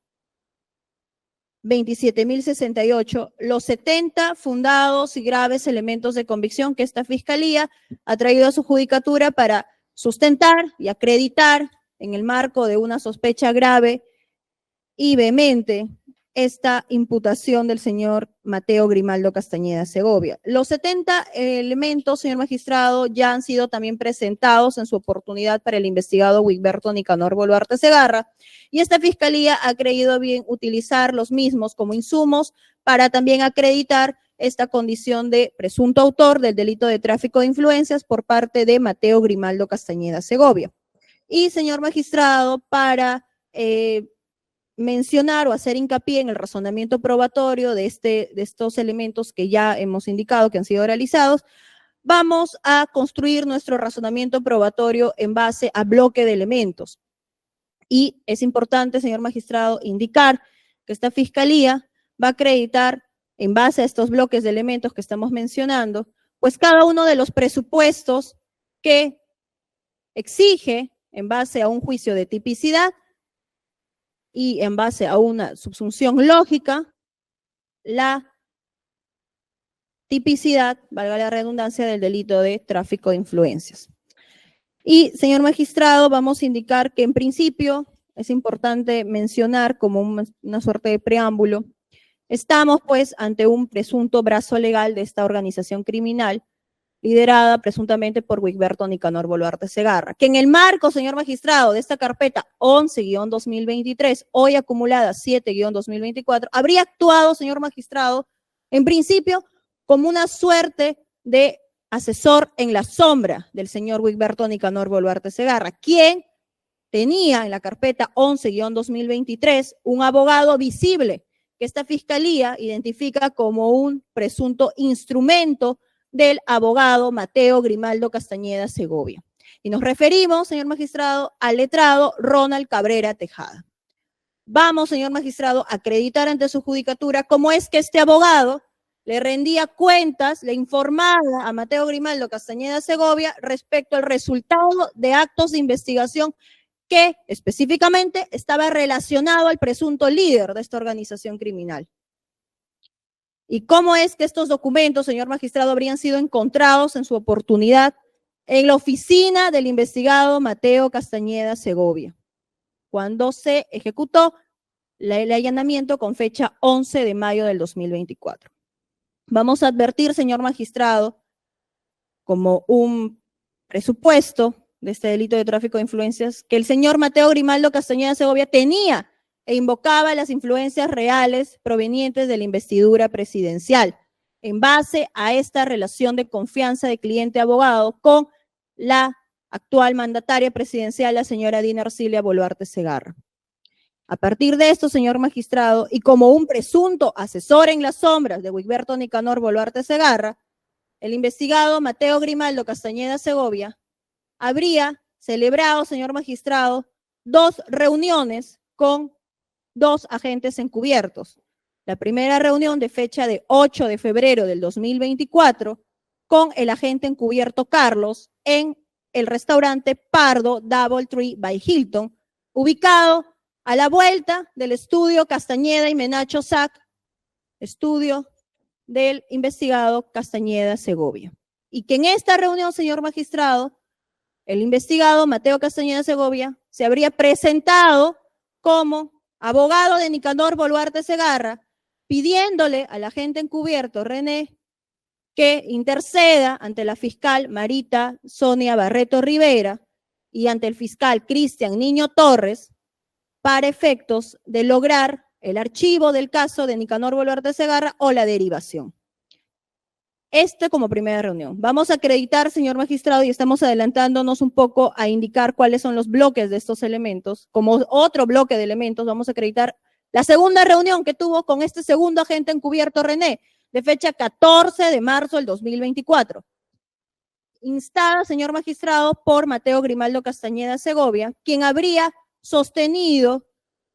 27.068, los 70 fundados y graves elementos de convicción que esta fiscalía ha traído a su judicatura para sustentar y acreditar en el marco de una sospecha grave y vehemente esta imputación del señor Mateo Grimaldo Castañeda Segovia. Los 70 elementos, señor magistrado, ya han sido también presentados en su oportunidad para el investigado Wigberto Nicanor Boluarte Segarra, y esta fiscalía ha creído bien utilizar los mismos como insumos para también acreditar esta condición de presunto autor del delito de tráfico de influencias por parte de Mateo Grimaldo Castañeda Segovia. Y, señor magistrado, para mencionar o hacer hincapié en el razonamiento probatorio de estos elementos que ya hemos indicado que han sido realizados, vamos a construir nuestro razonamiento probatorio en base a bloque de elementos. Y es importante, señor magistrado, indicar que esta fiscalía va a acreditar en base a estos bloques de elementos que estamos mencionando, pues cada uno de los presupuestos que exige en base a un juicio de tipicidad y en base a una subsunción lógica, la tipicidad, valga la redundancia, del delito de tráfico de influencias. Y, señor magistrado, vamos a indicar que en principio es importante mencionar como una suerte de preámbulo, estamos pues ante un presunto brazo legal de esta organización criminal liderada presuntamente por Wigberto Nicanor Boluarte Segarra, que en el marco, señor magistrado, de esta carpeta 11-2023, hoy acumulada 7-2024, habría actuado, señor magistrado, en principio como una suerte de asesor en la sombra del señor Wigberto Nicanor Boluarte Segarra, quien tenía en la carpeta 11-2023 un abogado visible que esta fiscalía identifica como un presunto instrumento del abogado Mateo Grimaldo Castañeda Segovia. Y nos referimos, señor magistrado, al letrado Ronald Cabrera Tejada. Vamos, señor magistrado, a acreditar ante su judicatura cómo es que este abogado le rendía cuentas, le informaba a Mateo Grimaldo Castañeda Segovia respecto al resultado de actos de investigación que específicamente estaba relacionado al presunto líder de esta organización criminal. ¿Y cómo es que estos documentos, señor magistrado, habrían sido encontrados en su oportunidad en la oficina del investigado Mateo Castañeda Segovia, cuando se ejecutó el allanamiento con fecha 11 de mayo del 2024? Vamos a advertir, señor magistrado, como un presupuesto de este delito de tráfico de influencias, que el señor Mateo Grimaldo Castañeda Segovia tenía e invocaba las influencias reales provenientes de la investidura presidencial, en base a esta relación de confianza de cliente-abogado con la actual mandataria presidencial, la señora Dina Arcilia Boluarte Segarra. A partir de esto, señor magistrado, y como un presunto asesor en las sombras de Wigberto Nicanor Boluarte Segarra, el investigado Mateo Grimaldo Castañeda Segovia habría celebrado, señor magistrado, 2 reuniones con 2 agentes encubiertos. La primera reunión de fecha de 8 de febrero del 2024 con el agente encubierto Carlos en el restaurante Pardo Doubletree by Hilton, ubicado a la vuelta del estudio Castañeda y Menacho Sac, estudio del investigado Castañeda Segovia. Y que en esta reunión, señor magistrado, el investigado Mateo Castañeda Segovia se habría presentado como abogado de Nicanor Boluarte Segarra, pidiéndole al agente encubierto René que interceda ante la fiscal Marita Sonia Barreto Rivera y ante el fiscal Cristian Niño Torres para efectos de lograr el archivo del caso de Nicanor Boluarte Segarra o la derivación. Como primera reunión. Vamos a acreditar, señor magistrado, y estamos adelantándonos un poco a indicar cuáles son los bloques de estos elementos. Como otro bloque de elementos, vamos a acreditar la segunda reunión que tuvo con este segundo agente encubierto René, de fecha 14 de marzo del 2024. Instada, señor magistrado, por Mateo Grimaldo Castañeda Segovia, quien habría sostenido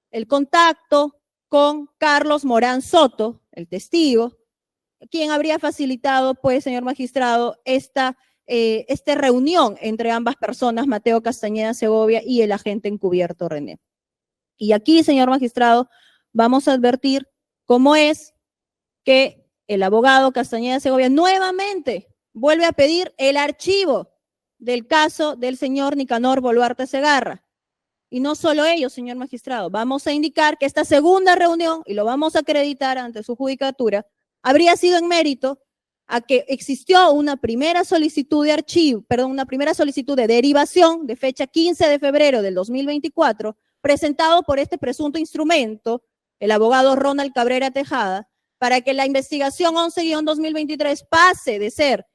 el contacto con Carlos Morán Soto, el testigo, quien habría facilitado, pues, señor magistrado, esta reunión entre ambas personas, Mateo Castañeda Segovia y el agente encubierto René. Y aquí, señor magistrado, vamos a advertir cómo es que el abogado Castañeda Segovia nuevamente vuelve a pedir el archivo del caso del señor Nicanor Boluarte Segarra. Y no solo ello, señor magistrado, vamos a indicar que esta segunda reunión, y lo vamos a acreditar ante su judicatura, habría sido en mérito a que existió una primera solicitud de archivo, una primera solicitud de derivación de fecha 15 de febrero del 2024, presentado por este presunto instrumento, el abogado Ronald Cabrera Tejada, para que la investigación 11-2023 pase de ser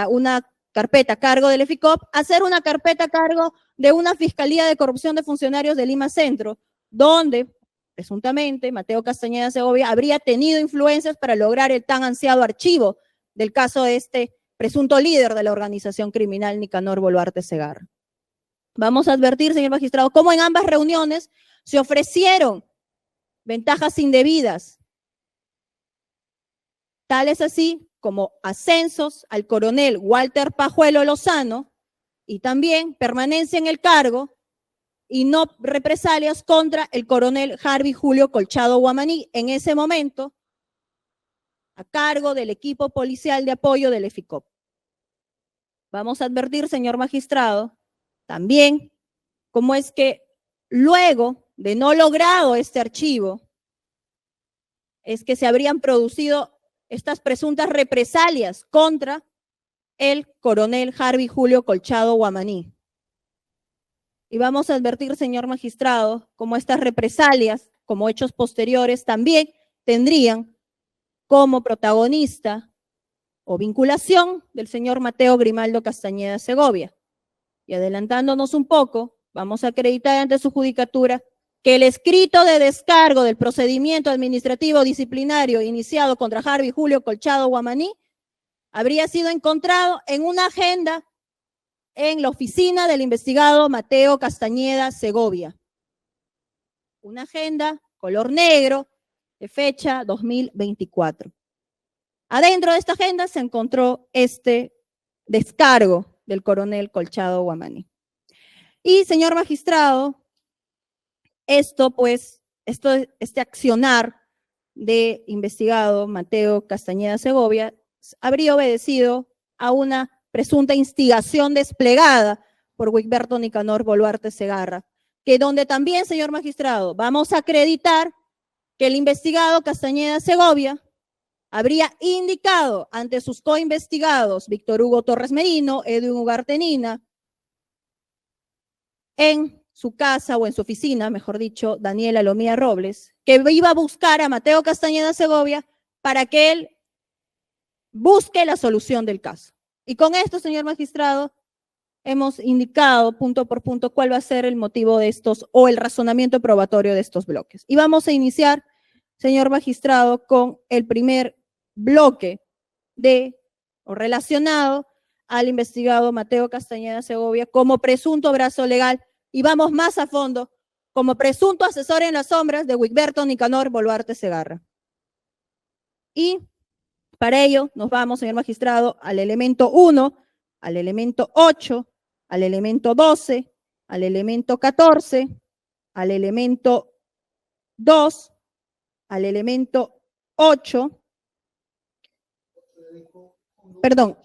una carpeta a cargo del EFICOP a ser una carpeta a cargo de una Fiscalía de Corrupción de Funcionarios de Lima Centro, donde presuntamente Mateo Castañeda Segovia habría tenido influencias para lograr el tan ansiado archivo del caso de este presunto líder de la organización criminal Nicanor Boluarte Segarra. Vamos a advertir, señor magistrado, cómo en ambas reuniones se ofrecieron ventajas indebidas, tales así como ascensos al coronel Walter Pajuelo Lozano y también permanencia en el cargo y no represalias contra el coronel Harvey Julio Colchado Guamaní, en ese momento a cargo del equipo policial de apoyo del EFICOP. Vamos a advertir, señor magistrado, también cómo es que luego de no logrado este archivo, es que se habrían producido estas presuntas represalias contra el coronel Harvey Julio Colchado Guamaní. Y vamos a advertir, señor magistrado, cómo estas represalias, como hechos posteriores, también tendrían como protagonista o vinculación del señor Mateo Grimaldo Castañeda Segovia. Y adelantándonos un poco, vamos a acreditar ante su judicatura que el escrito de descargo del procedimiento administrativo disciplinario iniciado contra Harvey Julio Colchado Guamaní habría sido encontrado en una agenda en la oficina del investigado Mateo Castañeda Segovia. Una agenda color negro de fecha 2024. Adentro de esta agenda se encontró este descargo del coronel Colchado Guamaní. Y, señor magistrado, este accionar de investigado Mateo Castañeda Segovia habría obedecido a una presunta instigación desplegada por Wigberto Nicanor Boluarte Segarra, que donde también, señor magistrado, vamos a acreditar que el investigado Castañeda Segovia habría indicado ante sus coinvestigados Víctor Hugo Torres Merino, Edwin Ugartenina, en su casa o en su oficina, mejor dicho, Daniela Lomía Robles, que iba a buscar a Mateo Castañeda Segovia para que él busque la solución del caso. Y con esto, señor magistrado, hemos indicado punto por punto cuál va a ser el motivo de estos o el razonamiento probatorio de estos bloques. Y vamos a iniciar, señor magistrado, con el primer bloque relacionado al investigado Mateo Castañeda Segovia como presunto brazo legal. Y vamos más a fondo como presunto asesor en las sombras de Wigberto Nicanor Boluarte Segarra. Y para ello nos vamos, señor magistrado, al elemento 1, al elemento 8, al elemento 12, al elemento 14, al elemento 2, al elemento 8, perdón,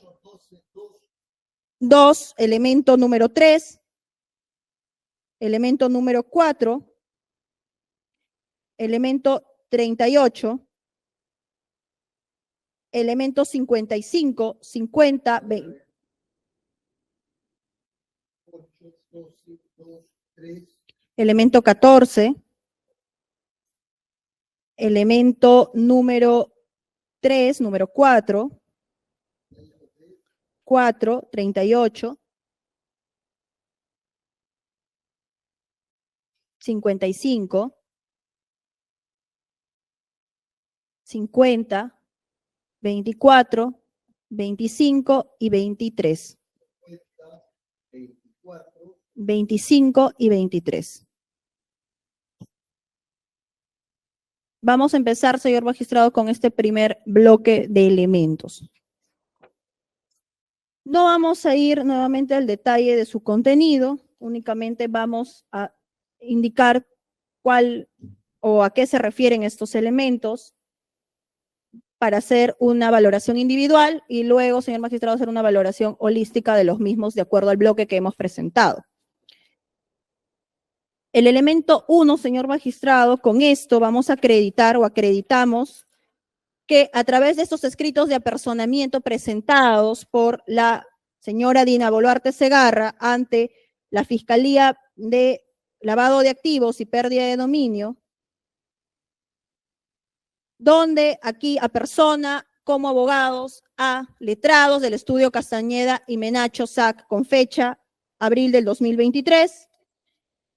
2, elemento número 3, elemento número 4, elemento 38, elemento 55, 50, 20. Elemento 14, elemento número 3, número 4, 4, 38, 55, 50, 24, 25 y 23. 25 y 23. Vamos a empezar, señor magistrado, con este primer bloque de elementos. No vamos a ir nuevamente al detalle de su contenido, únicamente vamos a indicar cuál o a qué se refieren estos elementos para hacer una valoración individual y luego, señor magistrado, hacer una valoración holística de los mismos de acuerdo al bloque que hemos presentado. El elemento 1, señor magistrado, con esto vamos a acreditar o acreditamos que a través de estos escritos de apersonamiento presentados por la señora Dina Boluarte Segarra ante la Fiscalía de Lavado de Activos y Pérdida de Dominio, donde aquí apersona como abogados a letrados del estudio Castañeda y Menacho SAC con fecha abril del 2023.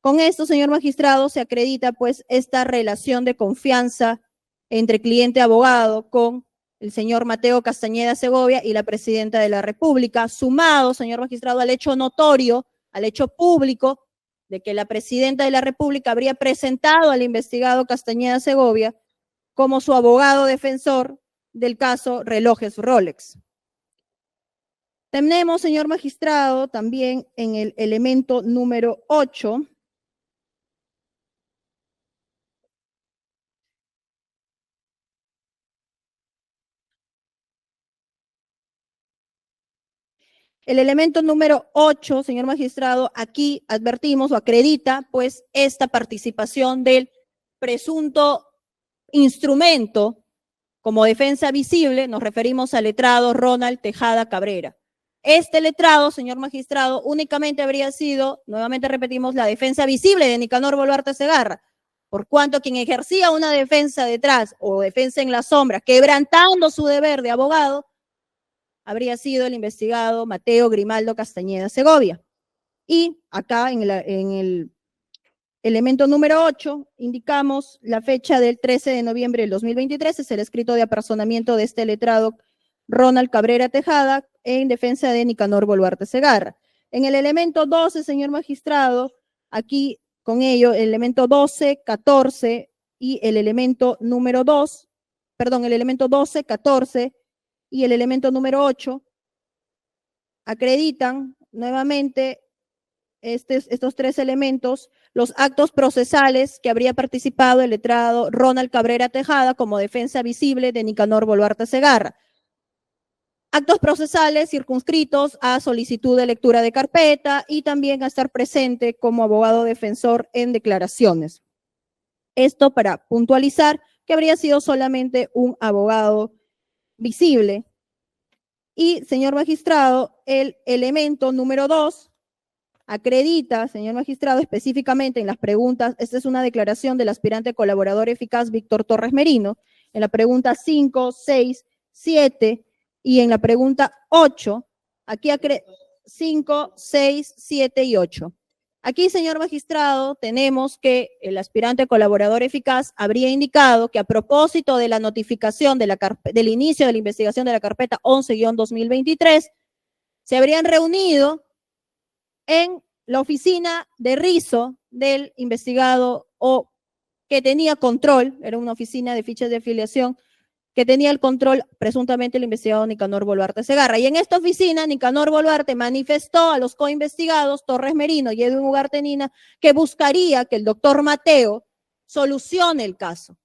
Con esto, señor magistrado, se acredita pues esta relación de confianza entre cliente-abogado con el señor Mateo Castañeda Segovia y la presidenta de la República, sumado, señor magistrado, al hecho notorio, al hecho público de que la presidenta de la República habría presentado al investigado Castañeda Segovia como su abogado defensor del caso Relojes Rolex. Tenemos, señor magistrado, también en el elemento número 8, el elemento número 8, señor magistrado, aquí advertimos o acredita pues esta participación del presunto instrumento como defensa visible, nos referimos al letrado Ronald Tejada Cabrera. Este letrado, señor magistrado, únicamente habría sido, nuevamente repetimos, la defensa visible de Nicanor Boluarte Segarra, por cuanto quien ejercía una defensa detrás o defensa en la sombra, quebrantando su deber de abogado, habría sido el investigado Mateo Grimaldo Castañeda Segovia. Y acá en el elemento número 8 indicamos la fecha del 13 de noviembre del 2023, es el escrito de apersonamiento de este letrado Ronald Cabrera Tejada en defensa de Nicanor Boluarte Segarra. En el elemento 12, señor magistrado, aquí con ello el elemento 12, 14 y el elemento número 2, perdón, el elemento 12, 14 y el elemento número 8 acreditan nuevamente estos tres elementos, los actos procesales que habría participado el letrado Ronald Cabrera Tejada como defensa visible de Nicanor Boluarte Segarra. Actos procesales circunscritos a solicitud de lectura de carpeta y también a estar presente como abogado defensor en declaraciones. Esto para puntualizar que habría sido solamente un abogado visible. Y, señor magistrado, el elemento número 2 acredita, señor magistrado, específicamente en las preguntas, esta es una declaración del aspirante colaborador eficaz Víctor Torres Merino, en la pregunta 5, 6, 7 y en la pregunta 8, aquí 5, 6, 7 y 8. Aquí, señor magistrado, tenemos que el aspirante colaborador eficaz habría indicado que a propósito de la notificación del inicio de la investigación de la carpeta 11-2023, se habrían reunido en la oficina de Rizo del investigado o que tenía control, era una oficina de fichas de afiliación, que tenía el control presuntamente el investigado Nicanor Boluarte Segarra. Y en esta oficina, Nicanor Boluarte manifestó a los coinvestigados Torres Merino y Edwin Ugartenina que buscaría que el doctor Mateo solucione el caso.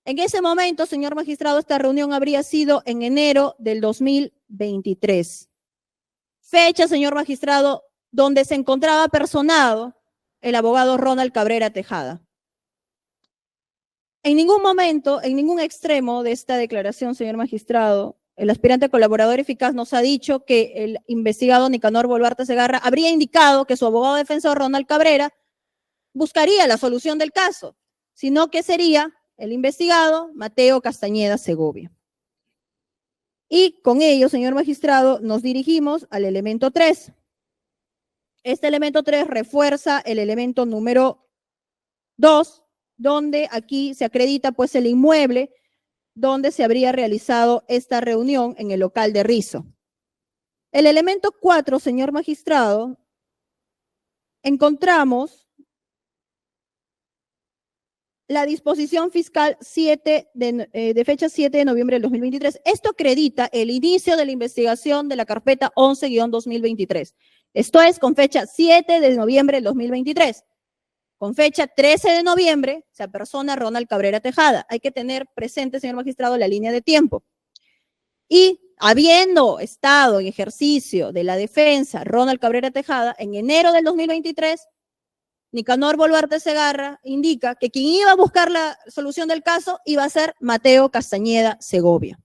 En ese momento, señor magistrado, esta reunión habría sido en enero del 2023. Fecha, señor magistrado, donde se encontraba personado el abogado Ronald Cabrera Tejada. En ningún momento, en ningún extremo de esta declaración, señor magistrado, el aspirante colaborador eficaz nos ha dicho que el investigado Nicanor Boluarte Segarra habría indicado que su abogado defensor Ronald Cabrera buscaría la solución del caso, sino que sería el investigado Mateo Castañeda Segovia. Y con ello, señor magistrado, nos dirigimos al elemento 3. Este elemento 3 refuerza el elemento número 2, donde aquí se acredita pues el inmueble donde se habría realizado esta reunión en el local de Rizo. El elemento 4, señor magistrado, encontramos la disposición fiscal 7 de fecha 7 de noviembre del 2023. Esto acredita el inicio de la investigación de la carpeta 11-2023. Esto es con fecha 7 de noviembre del 2023. Con fecha 13 de noviembre se apersona Ronald Cabrera Tejada. Hay que tener presente, señor magistrado, la línea de tiempo. Y habiendo estado en ejercicio de la defensa Ronald Cabrera Tejada, en enero del 2023, Nicanor Boluarte Segarra indica que quien iba a buscar la solución del caso iba a ser Mateo Castañeda Segovia.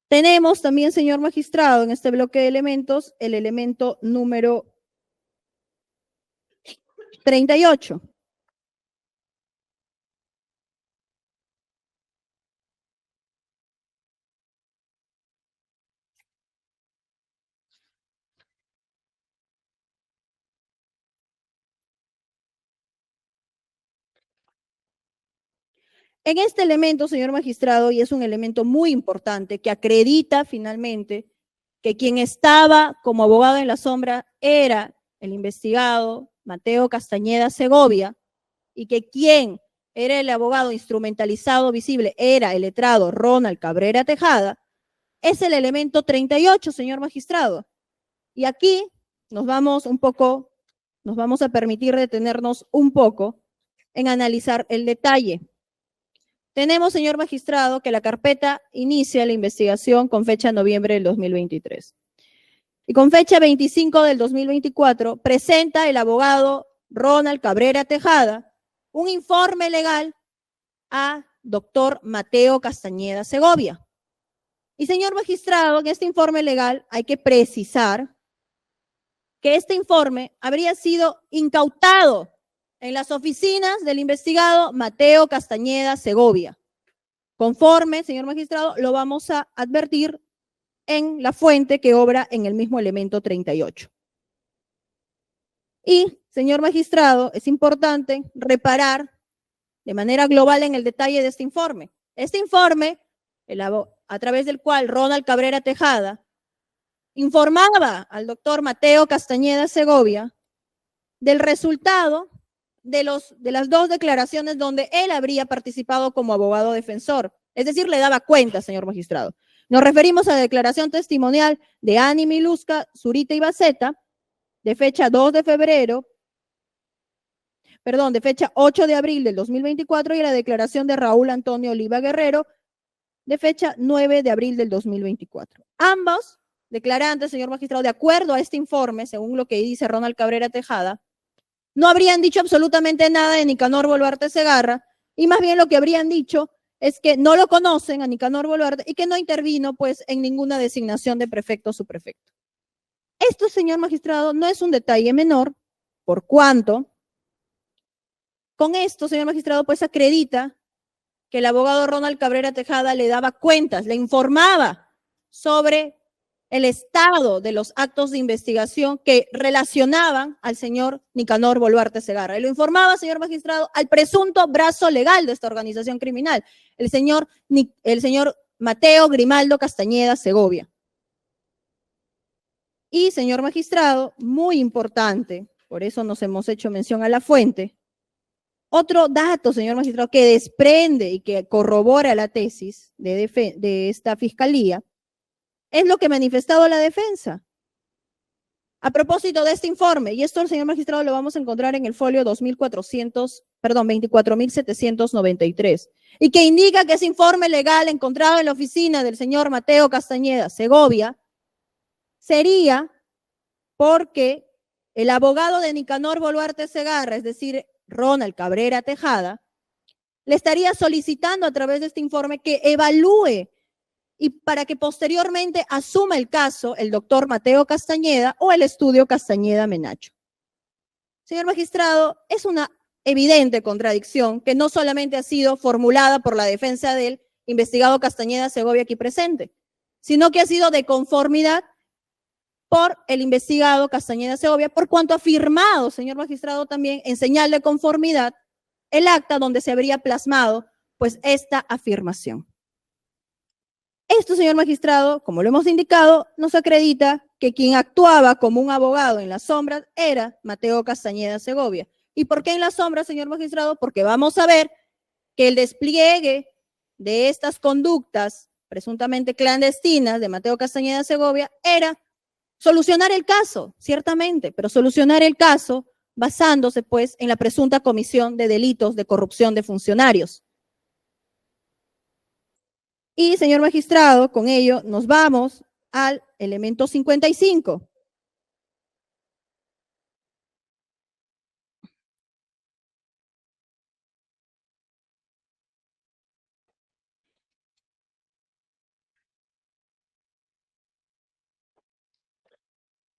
Tenemos también, señor magistrado, en este bloque de elementos, el elemento número 38. En este elemento, señor magistrado, y es un elemento muy importante que acredita finalmente que quien estaba como abogado en la sombra era el investigado Mateo Castañeda Segovia y que quien era el abogado instrumentalizado visible era el letrado Ronald Cabrera Tejada, es el elemento 38, señor magistrado. Y aquí nos vamos a permitir detenernos un poco en analizar el detalle. Tenemos, señor magistrado, que la carpeta inicia la investigación con fecha noviembre del 2023. Y con fecha 25 del 2024 presenta el abogado Ronald Cabrera Tejada un informe legal a doctor Mateo Castañeda Segovia. Y señor magistrado, en este informe legal hay que precisar que este informe habría sido incautado en las oficinas del investigado Mateo Castañeda Segovia. Conforme, señor magistrado, lo vamos a advertir en la fuente que obra en el mismo elemento 38. Y, señor magistrado, es importante reparar de manera global en el detalle de este informe. Este informe, a través del cual Ronald Cabrera Tejada informaba al doctor Mateo Castañeda Segovia del resultado de las dos declaraciones donde él habría participado como abogado defensor. Es decir, le daba cuenta, señor magistrado. Nos referimos a la declaración testimonial de Ani Miluska, Zurita y Baceta, de fecha 8 de abril del 2024, y a la declaración de Raúl Antonio Oliva Guerrero, de fecha 9 de abril del 2024. Ambos declarantes, señor magistrado, de acuerdo a este informe, según lo que dice Ronald Cabrera Tejada, no habrían dicho absolutamente nada de Nicanor Boluarte Segarra, y más bien lo que habrían dicho es que no lo conocen a Nicanor Boluarte y que no intervino pues en ninguna designación de prefecto o subprefecto. Esto, señor magistrado, no es un detalle menor, por cuanto con esto, señor magistrado, pues acredita que el abogado Ronald Cabrera Tejada le daba cuentas, le informaba sobre el estado de los actos de investigación que relacionaban al señor Nicanor Boluarte Segarra. Y lo informaba, señor magistrado, al presunto brazo legal de esta organización criminal, el señor Mateo Grimaldo Castañeda Segovia. Y, señor magistrado, muy importante, por eso nos hemos hecho mención a la fuente, otro dato, señor magistrado, que desprende y que corrobora la tesis de esta fiscalía, es lo que ha manifestado la defensa. A propósito de este informe, y esto, señor magistrado, lo vamos a encontrar en el folio 24.793, y que indica que ese informe legal encontrado en la oficina del señor Mateo Castañeda Segovia sería porque el abogado de Nicanor Boluarte Segarra, es decir, Ronald Cabrera Tejada, le estaría solicitando a través de este informe que evalúe y para que posteriormente asuma el caso el doctor Mateo Castañeda o el estudio Castañeda Menacho. Señor magistrado, es una evidente contradicción que no solamente ha sido formulada por la defensa del investigado Castañeda Segovia aquí presente, sino que ha sido de conformidad por el investigado Castañeda Segovia, por cuanto ha firmado, señor magistrado, también en señal de conformidad el acta donde se habría plasmado pues esta afirmación. Esto, señor magistrado, como lo hemos indicado, nos acredita que quien actuaba como un abogado en las sombras era Mateo Castañeda Segovia. ¿Y por qué en las sombras, señor magistrado? Porque vamos a ver que el despliegue de estas conductas presuntamente clandestinas de Mateo Castañeda Segovia era solucionar el caso, ciertamente, pero solucionar el caso basándose, pues, en la presunta comisión de delitos de corrupción de funcionarios. Y, señor magistrado, con ello nos vamos al elemento 55.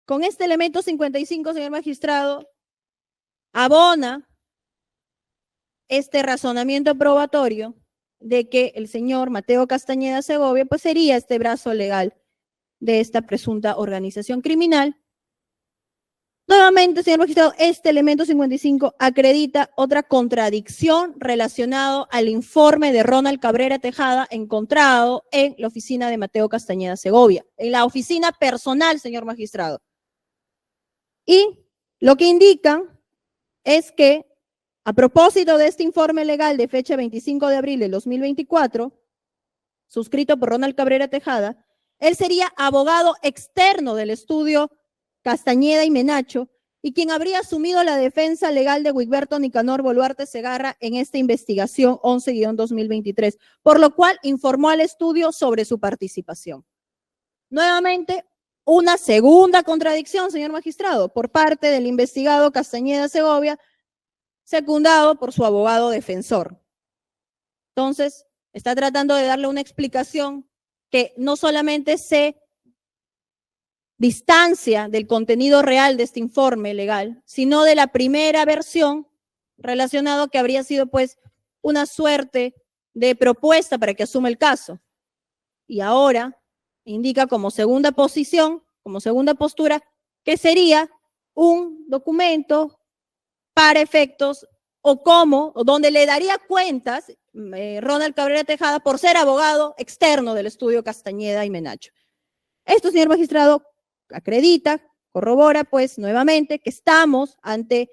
Con este elemento 55, señor magistrado, abona este razonamiento probatorio de que el señor Mateo Castañeda Segovia pues sería este brazo legal de esta presunta organización criminal. Nuevamente, señor magistrado, este elemento 55 acredita otra contradicción relacionado al informe de Ronald Cabrera Tejada encontrado en la oficina de Mateo Castañeda Segovia, en la oficina personal, señor magistrado. Y lo que indican es que a propósito de este informe legal de fecha 25 de abril del 2024, suscrito por Ronald Cabrera Tejada, él sería abogado externo del estudio Castañeda y Menacho y quien habría asumido la defensa legal de Wigberto Nicanor Boluarte Segarra en esta investigación 11-2023, por lo cual informó al estudio sobre su participación. Nuevamente, una segunda contradicción, señor magistrado, por parte del investigado Castañeda Segovia, secundado por su abogado defensor. Entonces, está tratando de darle una explicación que no solamente se distancia del contenido real de este informe legal, sino de la primera versión relacionado que habría sido pues una suerte de propuesta para que asuma el caso. Y ahora indica como segunda posición, como segunda postura, que sería un documento para efectos o donde le daría cuentas Ronald Cabrera Tejada por ser abogado externo del estudio Castañeda y Menacho. Esto, señor magistrado, acredita, corrobora pues nuevamente que estamos ante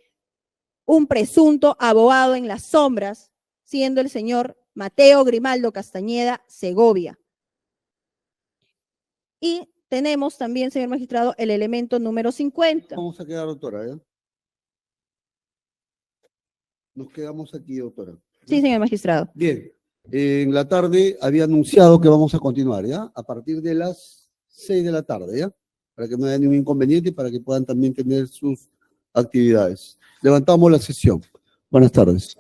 un presunto abogado en las sombras, siendo el señor Mateo Grimaldo Castañeda Segovia. Y tenemos también, señor magistrado, el elemento número 50. Vamos a quedar, doctora, ¿ya? Nos quedamos aquí, doctora. Sí, señor magistrado. Bien, en la tarde había anunciado que vamos a continuar, ¿ya? A partir de las 6 de la tarde, ¿ya? Para que no haya ningún inconveniente y para que puedan también tener sus actividades. Levantamos la sesión. Buenas tardes.